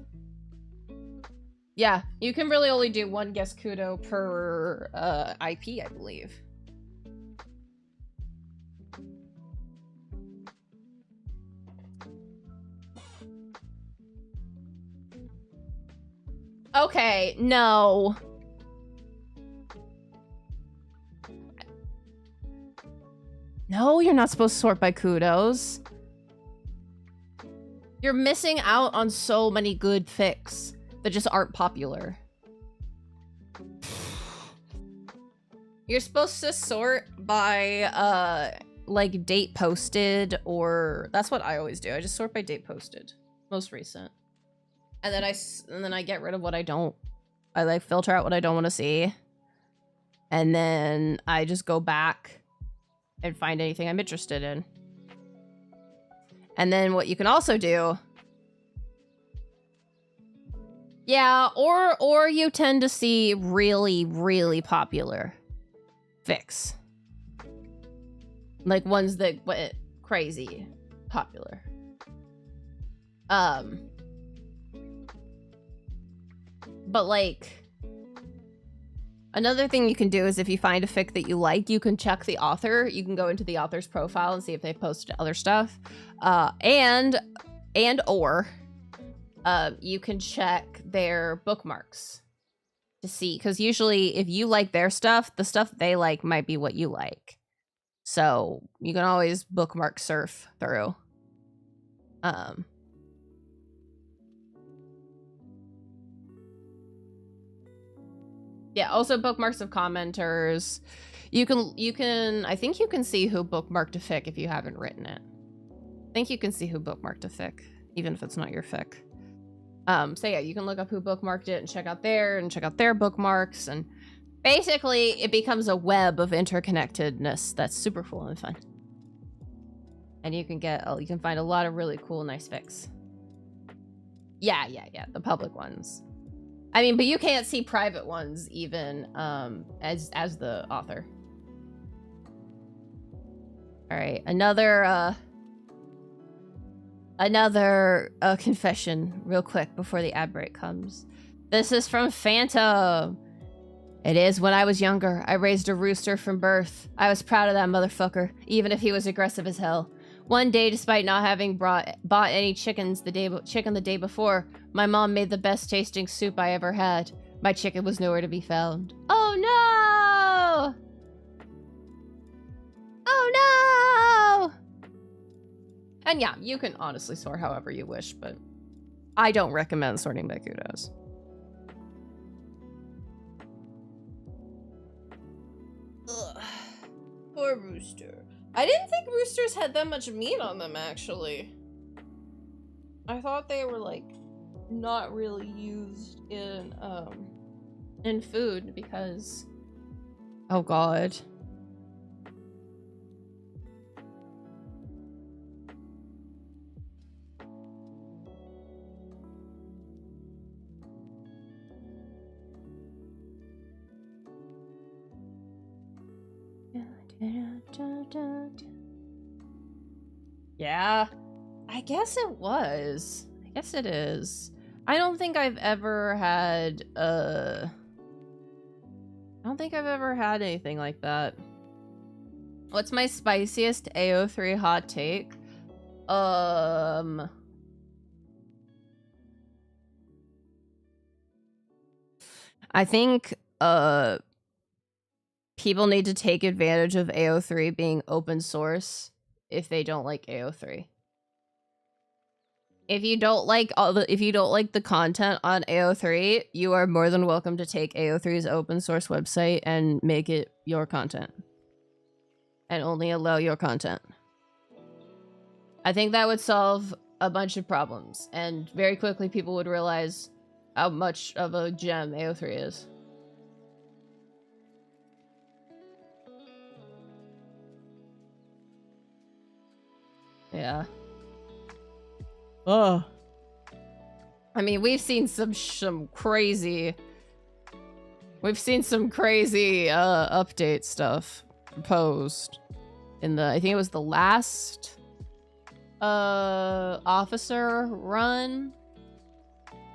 Yeah, you can really only do one guest kudo per IP, I believe. Okay, no. No, you're not supposed to sort by kudos. You're missing out on so many good fics that just aren't popular. You're supposed to sort by like date posted, or that's what I always do. I just sort by date posted, most recent. And then I get rid of what I don't. I like filter out what I don't want to see. And then I just go back and find anything I'm interested in. And then what you can also do, yeah, or you tend to see really, really popular fics. Like ones that went crazy popular. But like, another thing you can do is if you find a fic that you like, you can check the author. You can go into the author's profile and see if they posted other stuff. And you can check their bookmarks to see, because usually if you like their stuff, the stuff they like might be what you like. So you can always bookmark surf through. Yeah, also bookmarks of commenters. You can I think you can see who bookmarked a fic if you haven't written it. I think you can see who bookmarked a fic, even if it's not your fic. So yeah, you can look up who bookmarked it and check out their bookmarks, and basically it becomes a web of interconnectedness that's super cool and fun. And you can find a lot of really cool, nice fics. Yeah, the public ones. I mean, but you can't see private ones even as the author. All right, another confession real quick before the ad break comes. This is from Phantom. It is when I was younger, I raised a rooster from birth. I was proud of that motherfucker, even if he was aggressive as hell. One day, despite not having bought any chicken the day before, my mom made the best tasting soup I ever had. My chicken was nowhere to be found. Oh no! Oh no! And yeah, you can honestly sort however you wish, but I don't recommend sorting by kudos. Ugh. Poor rooster. I didn't think roosters had that much meat on them, actually. I thought they were, like, not really used in food because... Oh, God. Yeah, I guess it was. I guess it is. I don't think I've ever had anything like that. What's my spiciest AO3 hot take? I think people need to take advantage of AO3 being open source if they don't like AO3. If you don't like the content on AO3, you are more than welcome to take AO3's open source website and make it your content. And only allow your content. I think that would solve a bunch of problems, and very quickly people would realize how much of a gem AO3 is. Yeah. Oh. I mean, we've seen some crazy update stuff proposed in the, I think it was the last officer run.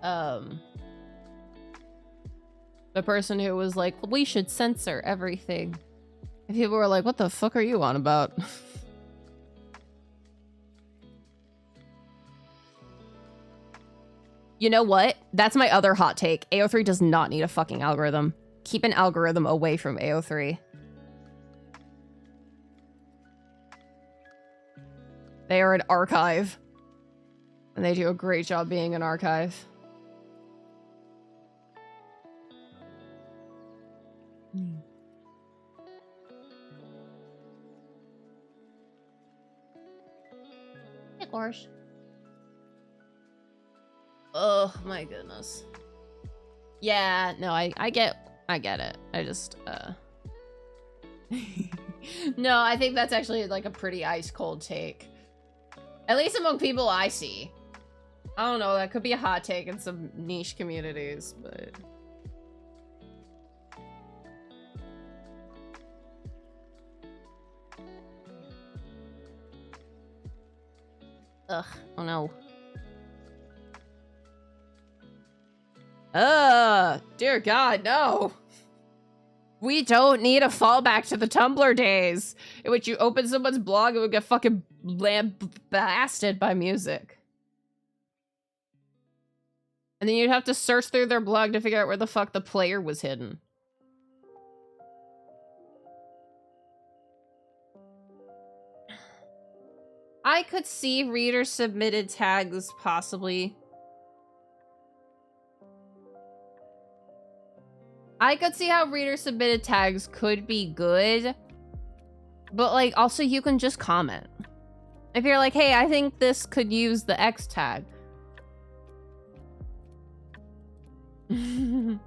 The person who was like, we should censor everything. And people were like, what the fuck are you on about? You know what? That's my other hot take. AO3 does not need a fucking algorithm. Keep an algorithm away from AO3. They are an archive. And they do a great job being an archive. Hey, Gorsh. Oh my goodness. Yeah, no, I get it. I just, No, I think that's actually like a pretty ice cold take. At least among people I see. I don't know, that could be a hot take in some niche communities, but... Ugh, oh no. Dear God, no. We don't need a fallback to the Tumblr days in which you open someone's blog and would get fucking blasted by music. And then you'd have to search through their blog to figure out where the fuck the player was hidden. I could see reader-submitted tags, possibly. I could see how reader-submitted tags could be good. But, like, also you can just comment. If you're like, hey, I think this could use the X tag. I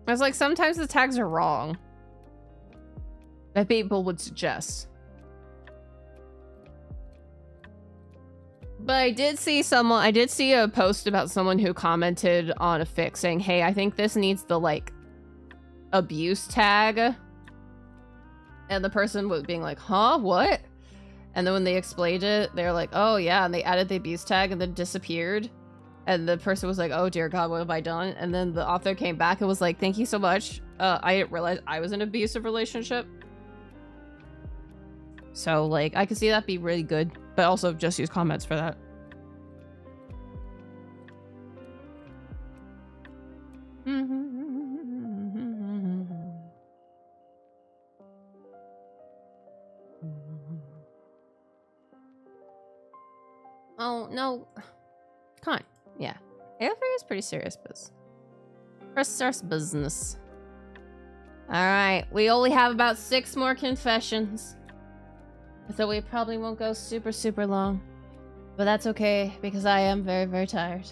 was like, sometimes the tags are wrong. That people would suggest. But I did see a post about someone who commented on a fic saying, hey, I think this needs the, like, abuse tag. And the person was being like, huh, what? And then when they explained it, they're like, oh yeah, and they added the abuse tag and then disappeared. And the person was like, oh dear God, what have I done? And then the author came back and was like, thank you so much. I didn't realize I was in an abusive relationship. So, like, I could see that be really good. But also just use comments for that. Oh, no. Come on. Yeah. AO3 is pretty serious business. Alright, we only have about 6 more confessions. So we probably won't go super, super long. But that's okay, because I am very, very tired.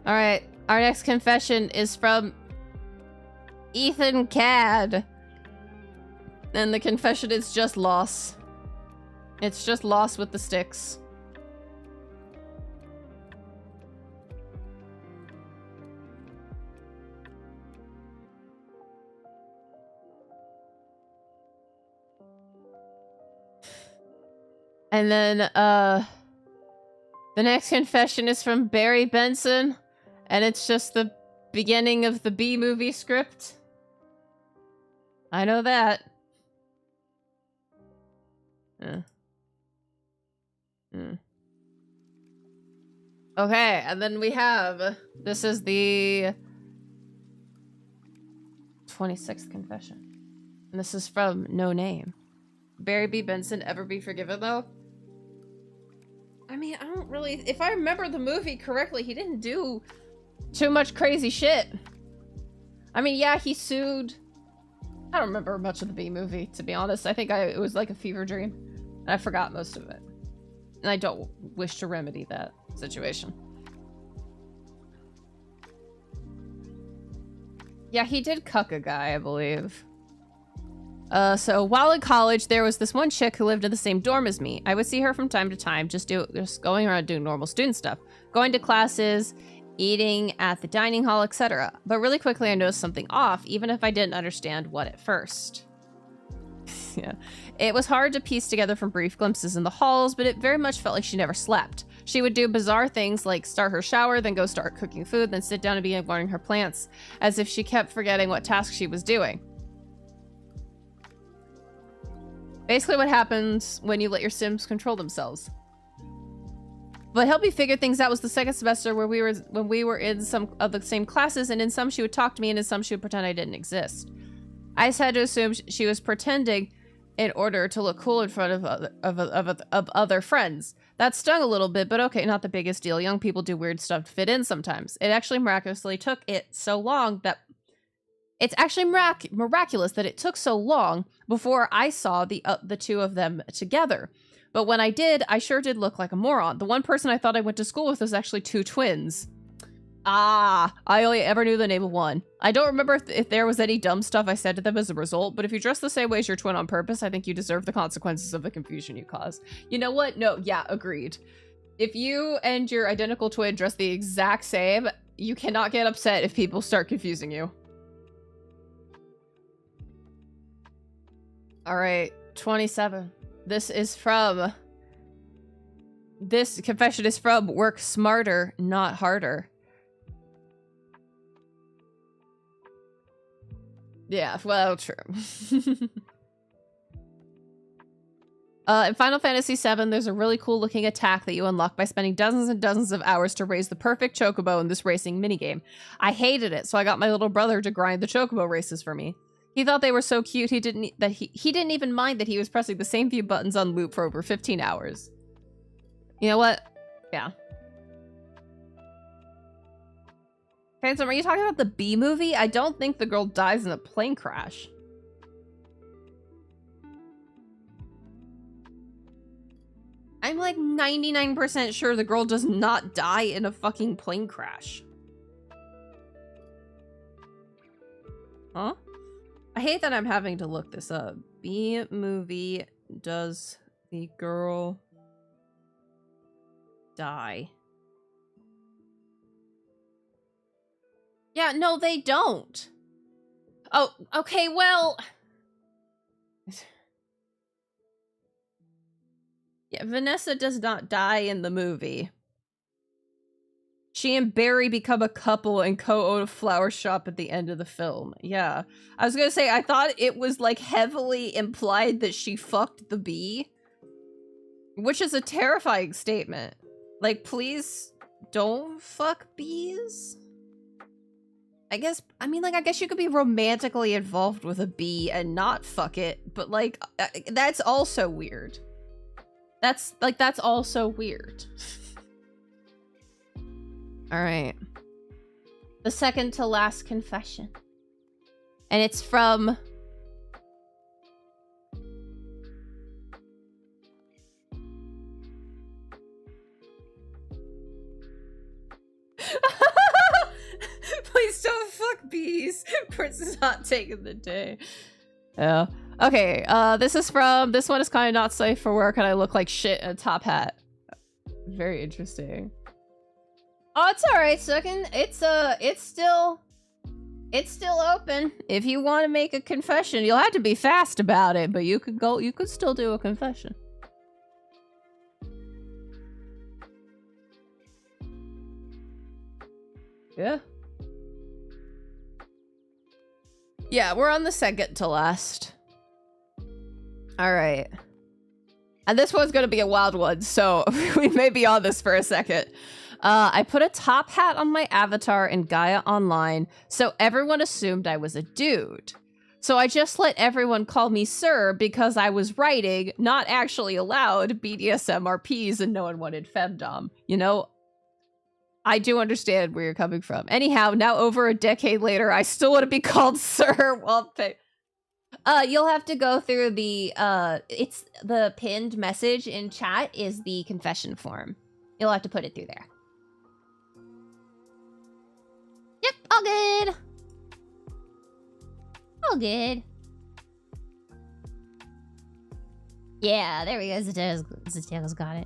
Alright, our next confession is from Ethan Cad. And the confession is just loss. It's just loss with the sticks. And then, the next confession is from Barry Benson, and it's just the beginning of the B-movie script. I know that. Okay, and then we have... This is the 26th confession. And this is from No Name. Barry B. Benson ever be forgiven, though? I mean, I don't really... If I remember the movie correctly, he didn't do too much crazy shit. I mean, yeah, he sued... I don't remember much of the B movie, to be honest. I think it was like a fever dream. And I forgot most of it. And I don't wish to remedy that situation. Yeah, he did cuck a guy, I believe. So while in college, there was this one chick who lived in the same dorm as me. I would see her from time to time, just going around doing normal student stuff, going to classes, eating at the dining hall, etc. But really quickly, I noticed something off, even if I didn't understand what at first. Yeah. It was hard to piece together from brief glimpses in the halls, but it very much felt like she never slept. She would do bizarre things like start her shower, then go start cooking food, then sit down and begin watering her plants, as if she kept forgetting what task she was doing. Basically what happens when you let your Sims control themselves. But helped me figure things out was the second semester where when we were in some of the same classes, and in some she would talk to me, and in some she would pretend I didn't exist. I just had to assume she was pretending in order to look cool in front of other friends. That stung a little bit, but okay, not the biggest deal. Young people do weird stuff to fit in sometimes. It actually miraculously took it so long that... It's actually miraculous that it took so long before I saw the two of them together. But when I did, I sure did look like a moron. The one person I thought I went to school with was actually two twins. Ah, I only ever knew the name of one. I don't remember if there was any dumb stuff I said to them as a result, but if you dress the same way as your twin on purpose, I think you deserve the consequences of the confusion you cause. You know what? No, yeah, agreed. If you and your identical twin dress the exact same, you cannot get upset if people start confusing you. All right, 27. This confession is from Work Smarter, Not Harder. Yeah, well, true. In Final Fantasy VII, there's a really cool looking attack that you unlock by spending dozens and dozens of hours to raise the perfect chocobo in this racing minigame. I hated it, so I got my little brother to grind the chocobo races for me. He thought they were so cute he didn't even mind that he was pressing the same few buttons on loop for over 15 hours. You know what? Yeah. Phantom, are you talking about the B movie? I don't think the girl dies in a plane crash. I'm like 99% sure the girl does not die in a fucking plane crash. Huh? I hate that I'm having to look this up. B movie, does the girl die? Yeah, no, they don't. Oh, okay, well... Yeah, Vanessa does not die in the movie. She and Barry become a couple and co-own a flower shop at the end of the film. Yeah. I was gonna say, I thought it was, like, heavily implied that she fucked the bee. Which is a terrifying statement. Like, please don't fuck bees? I guess you could be romantically involved with a bee and not fuck it, but, like, that's also weird. That's also weird. Alright. The second to last confession. And it's from... Please don't fuck bees. Prince is not taking the day. Yeah. Okay, this one is kind of not safe for work and I look like shit in a top hat. Very interesting. Oh, it's alright, second. It's still open. If you want to make a confession, you'll have to be fast about it, but you could still do a confession. Yeah. Yeah, we're on the second to last. All right. And this one's going to be a wild one, so we may be on this for a second. I put a top hat on my avatar in Gaia Online, so everyone assumed I was a dude. So I just let everyone call me sir because I was writing, not actually allowed, BDSM RPs and no one wanted femdom. You know, I do understand where you're coming from. Anyhow, now over a decade later, I still want to be called sir. Well, you'll have to go through the, it's the pinned message in chat is the confession form. You'll have to put it through there. Yep, all good. All good. Yeah, there we go. Zatail's got it.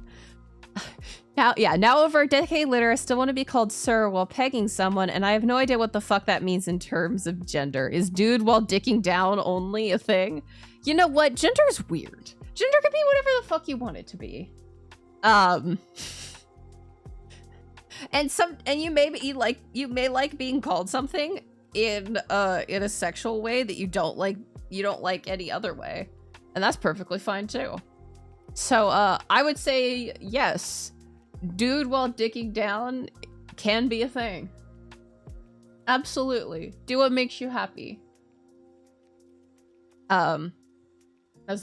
Now over a decade later, I still want to be called sir while pegging someone, and I have no idea what the fuck that means in terms of gender. Is dude while dicking down only a thing? You know what? Gender's weird. Gender can be whatever the fuck you want it to be. And you may like being called something in a sexual way that you don't like any other way. And that's perfectly fine too. So I would say yes. Dude while dicking down can be a thing. Absolutely. Do what makes you happy. As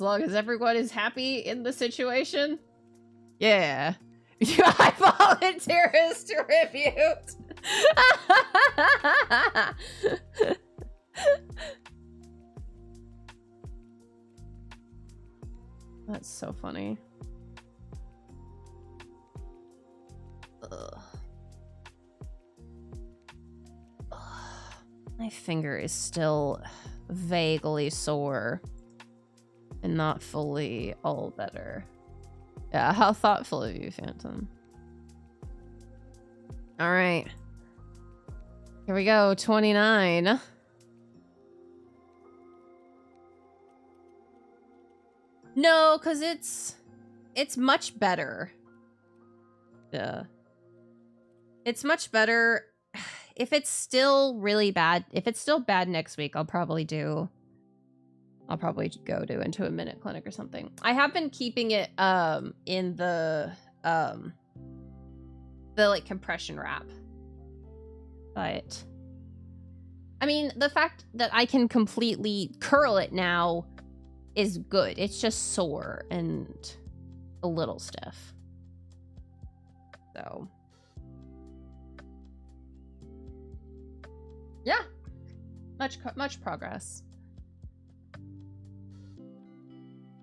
long as everyone is happy in the situation. Yeah. I volunteer as tribute. That's so funny. Ugh. My finger is still vaguely sore and not fully all better. Yeah, how thoughtful of you, Phantom. All right. Here we go, 29. No, because it's much better. Yeah. It's much better. If it's still really bad, if it's still bad next week, I'll probably go to Into a Minute Clinic or something. I have been keeping it in the like compression wrap. But I mean, the fact that I can completely curl it now is good. It's just sore and a little stiff. So yeah, much progress.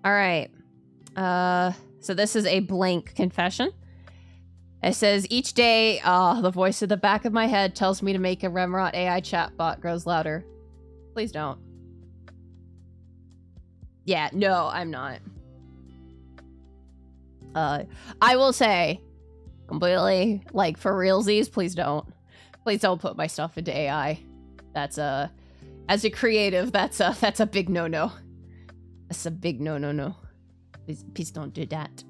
All right. So this is a blank confession. It says, each day, the voice at the back of my head tells me to make a Remrot AI chatbot grows louder. Please don't. Yeah, no, I'm not. I will say, completely, like, for realsies, please don't. Please don't put my stuff into AI. That's as a creative, that's a big no-no. That's a big no. Please don't do that.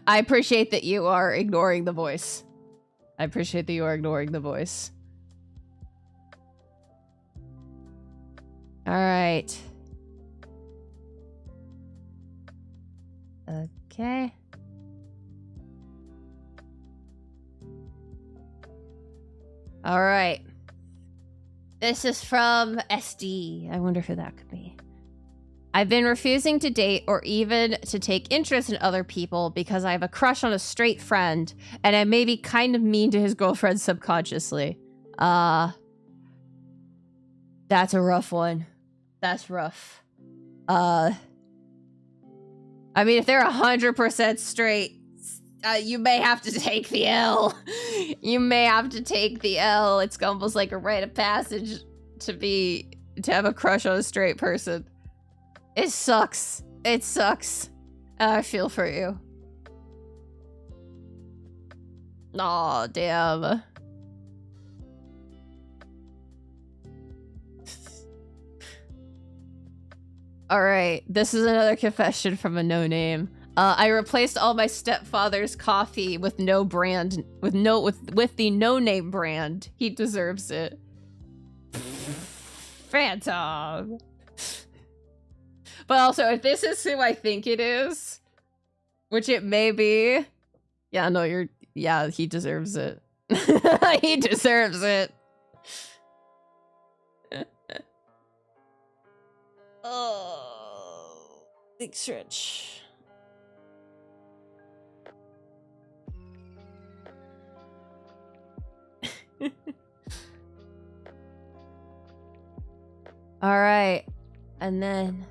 I appreciate that you are ignoring the voice. I appreciate that you are ignoring the voice. All right. Okay. All right. This is from SD. I wonder who that could be. I've been refusing to date or even to take interest in other people because I have a crush on a straight friend and I may be kind of mean to his girlfriend subconsciously. That's a rough one. That's rough. I mean, if they're 100% straight, you may have to take the L. You may have to take the L. It's almost like a rite of passage to have a crush on a straight person. It sucks. It sucks. I feel for you. Aw, damn. Alright, this is another confession from a no-name. I replaced all my stepfather's coffee with no brand, with the no-name brand. He deserves it. Phantom. But also, if this is who I think it is, which it may be, yeah, no, yeah, he deserves it. He deserves it. Oh, big stretch. All right, and then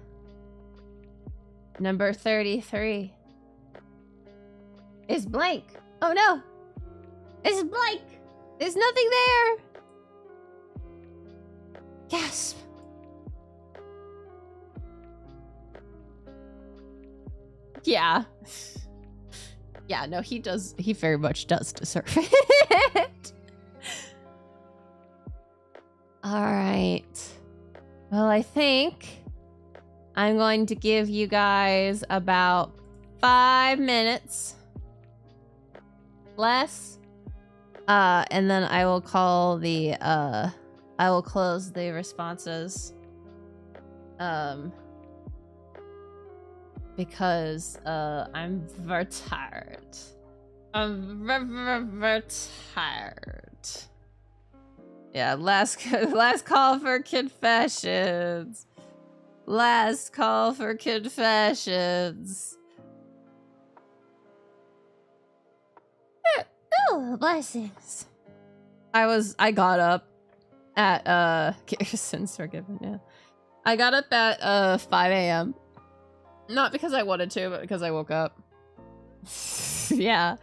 number 33 is blank. Oh no, it's blank. There's nothing there. Gasp. Yeah. Yeah, no, he very much does deserve it. All right. Well, I think I'm going to give you guys about 5 minutes. Less. And then I will call the, I will close the responses. Because, I'm very tired. I'm very tired. Yeah, last call for confessions. Last call for confessions. Oh, blessings. I got up at, sins forgiven, yeah. I got up at, 5 a.m. Not because I wanted to, but because I woke up. Yeah.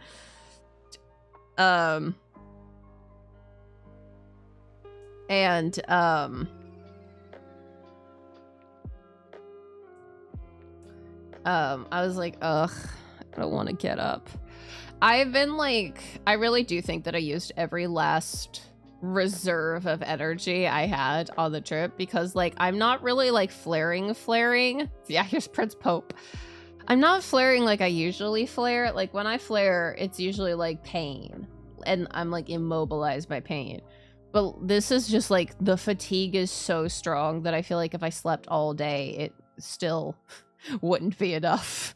And, I was like, ugh, I don't want to get up. I've been like, I really do think that I used every last reserve of energy I had on the trip because like, I'm not really like flaring. Yeah, here's Prince Pope. I'm not flaring like I usually flare. Like when I flare, it's usually like pain and I'm like immobilized by pain. But this is just like the fatigue is so strong that I feel like if I slept all day, it still wouldn't be enough.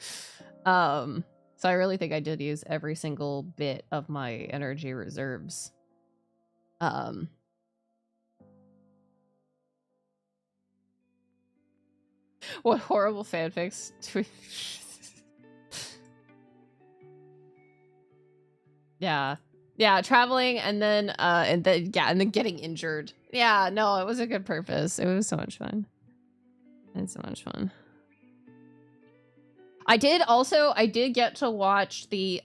So I really think I did use every single bit of my energy reserves. What horrible fanfics. Yeah, traveling and then getting injured. Yeah, no, it was a good purpose. It was so much fun. It's so much fun. I did get to watch the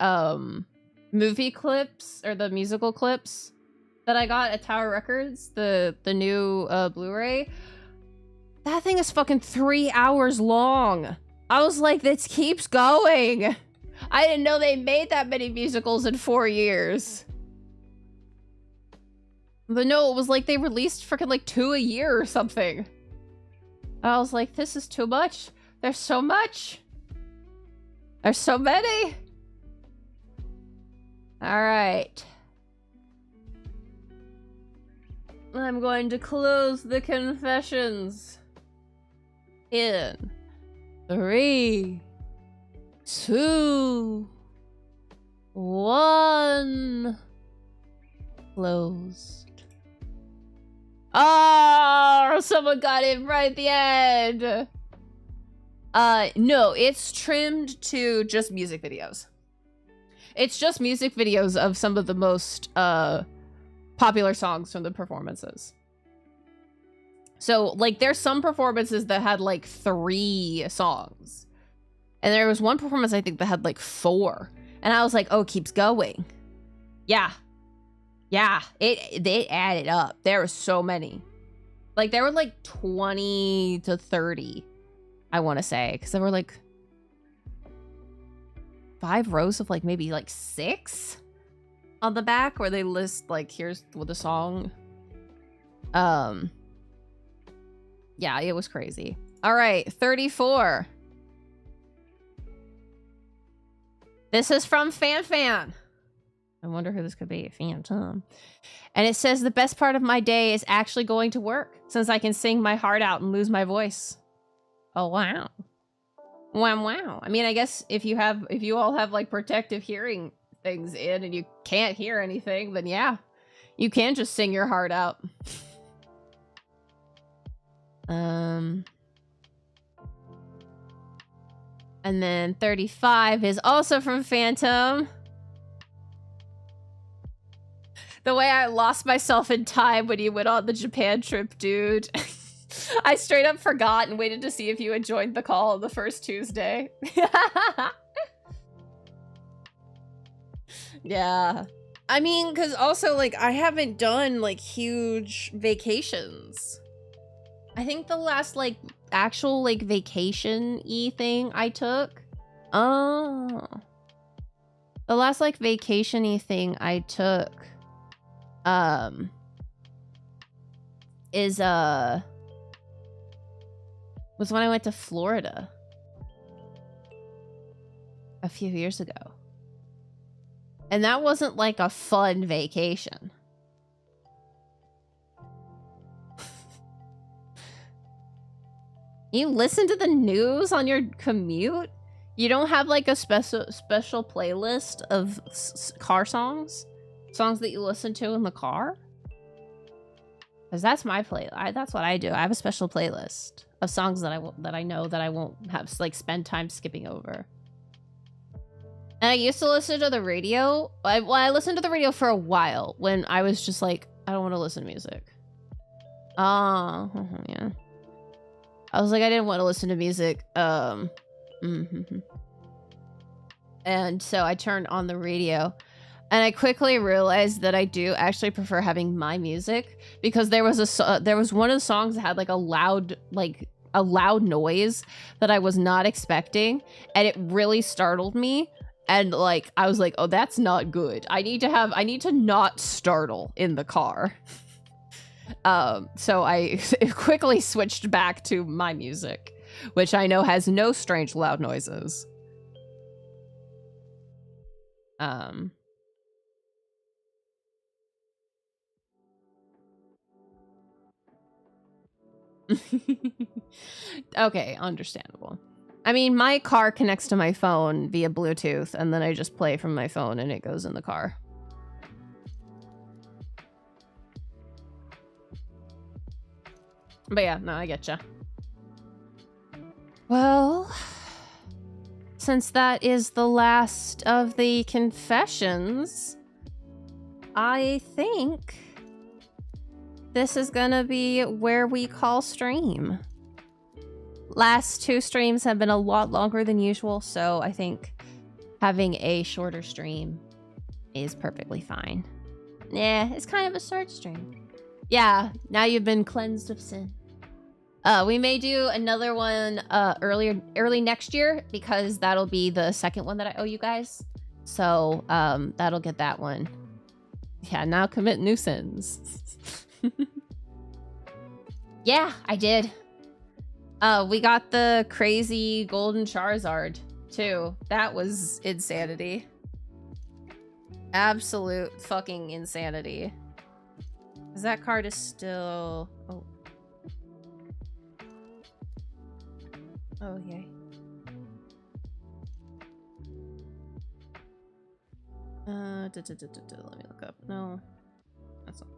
movie clips or the musical clips that I got at Tower Records, the new Blu-ray. That thing is fucking 3 hours long. I was like, this keeps going. I didn't know they made that many musicals in 4 years. But no, it was like they released freaking like 2 a year or something. I was like, this is too much. There's so much. There's so many. All right. I'm going to close the confessions in 3, 2, 1. Closed. Oh, someone got it right at the end. No, it's trimmed to just music videos. It's just music videos of some of the most popular songs from the performances. So, like, there's some performances that had, like, 3 songs. And there was one performance, I think, that had, like, 4. And I was like, oh, it keeps going. Yeah. Yeah, they added up. There were so many. Like, there were, like, 20 to 30, I want to say. Because there were, like, 5 rows of, like, maybe, like, 6 on the back where they list, like, here's the song. Yeah, it was crazy. All right, 34. This is from FanFan. I wonder who this could be. Phantom. And it says the best part of my day is actually going to work, since I can sing my heart out and lose my voice. Oh, wow. Wow. I mean, I guess if you all have like protective hearing things in and you can't hear anything, then yeah, you can just sing your heart out. And then 35 is also from Phantom. The way I lost myself in time when you went on the Japan trip, dude. I straight up forgot and waited to see if you had joined the call the first Tuesday. Yeah. I mean, because also, like, I haven't done, like, huge vacations. I think the last, like, actual, like, vacation-y thing I took... Oh. The last, like, vacation-y thing I took... was when I went to Florida a few years ago. And that wasn't like a fun vacation. You listen to the news on your commute? You don't have like a special playlist of car songs? Songs that you listen to in the car? Because that's my playlist. That's what I do. I have a special playlist of songs that I know that I won't have like spend time skipping over. And I used to listen to the radio. I listened to the radio for a while when I was just like, I don't want to listen to music. Oh, yeah. I was like, I didn't want to listen to music. And so I turned on the radio. And I quickly realized that I do actually prefer having my music, because there was one of the songs that had like a loud noise that I was not expecting, and it really startled me. And like I was like, oh, that's not good. I need to not startle in the car. So I quickly switched back to my music, which I know has no strange loud noises. Okay, understandable. I mean, my car connects to my phone via Bluetooth, and then I just play from my phone and it goes in the car. But yeah, no, I getcha. Well, since that is the last of the confessions, I think this is gonna be where we call stream. Last two streams have been a lot longer than usual, so I think having a shorter stream is perfectly fine. Yeah, it's kind of a short stream. Yeah, now you've been cleansed of sin. We may do another one early next year, because that'll be the second one that I owe you guys. So that'll get that one. Yeah, now commit new sins. Yeah, I did. We got the crazy golden Charizard too. That was insanity. Absolute fucking insanity. Cause that card is still... Oh. Oh, yay. Let me look up. No. That's not...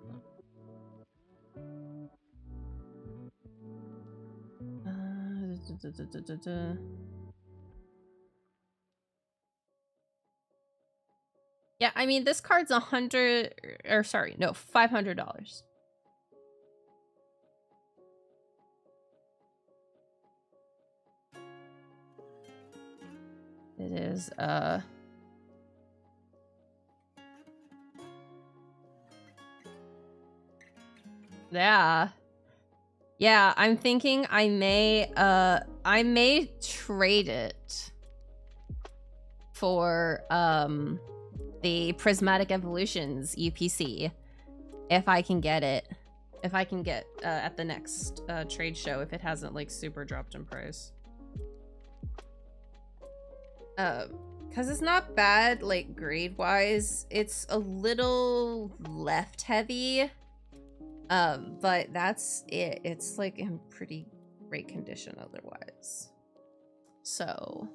Yeah, I mean, this card's $500. It is, yeah. Yeah, I'm thinking I may trade it for, the Prismatic Evolutions UPC, if I can get it. If I can get, at the next, trade show, if it hasn't, like, super dropped in price. because it's not bad, like, grade-wise. It's a little left heavy. But that's it. It's, like, in pretty great condition otherwise. So...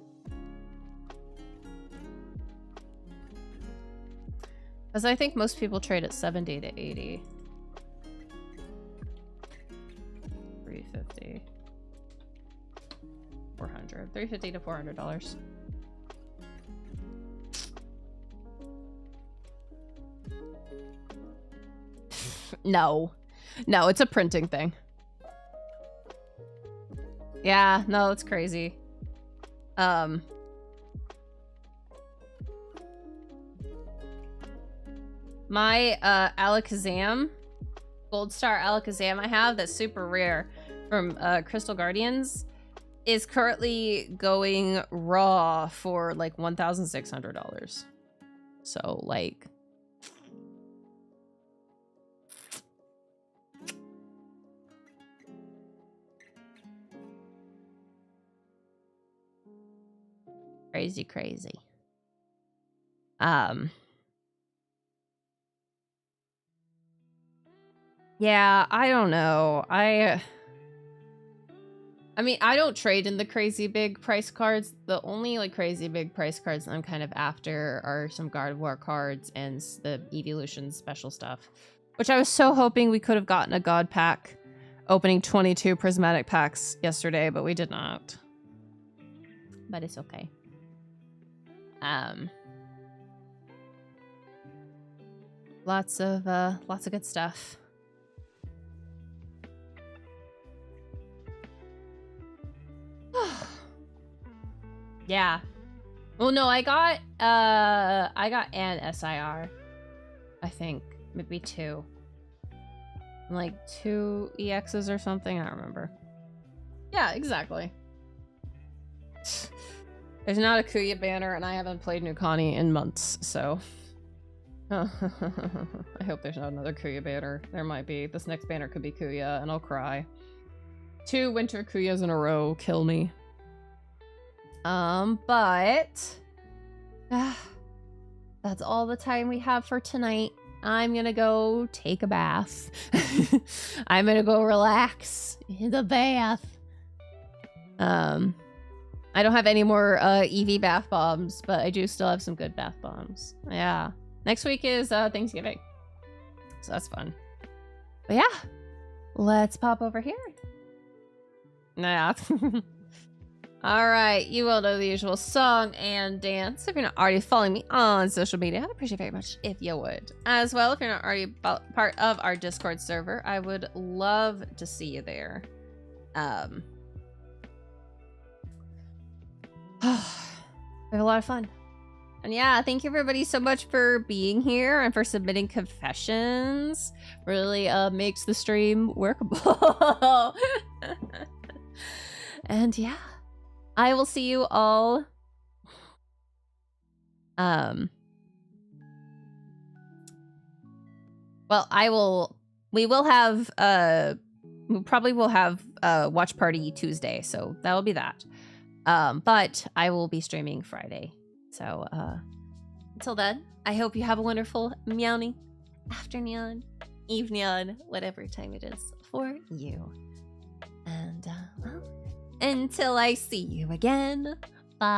because I think most people trade at 70 to 80. 350. 400. 350 to $400. No. No, it's a printing thing. Yeah, no, it's crazy. My Alakazam, Gold Star Alakazam I have that's super rare from Crystal Guardians is currently going raw for like $1,600. So like crazy. Yeah, I don't know. I mean, I don't trade in the crazy big price cards. The only like crazy big price cards I'm kind of after are some Gardevoir cards and the Evolution special stuff, which I was so hoping we could have gotten a God pack opening 22 prismatic packs yesterday, but we did not. But it's okay. Lots of good stuff. Yeah. Well, no, I got an SIR. I think maybe 2. Like 2 EXs or something. I don't remember. Yeah, exactly. There's not a Kuya banner, and I haven't played Nukani in months, so. I hope there's not another Kuya banner. There might be. This next banner could be Kuya, and I'll cry. 2 winter Kuyas in a row kill me. But that's all the time we have for tonight. I'm gonna go take a bath. I'm gonna go relax in the bath. I don't have any more EV bath bombs, but I do still have some good bath bombs. Yeah. Next week is Thanksgiving. So that's fun. But yeah. Let's pop over here. Nah. Alright, you all know the usual song and dance. If you're not already following me on social media, I'd appreciate very much if you would. As well, if you're not already part of our Discord server, I would love to see you there. We have a lot of fun. And yeah, thank you everybody so much for being here and for submitting confessions. Really makes the stream workable. And yeah, I will see you all. Well, we probably will have watch party Tuesday, so that will be that. But I will be streaming Friday. So until then, I hope you have a wonderful meowing afternoon, evening, whatever time it is for you. And well, until I see you again, bye.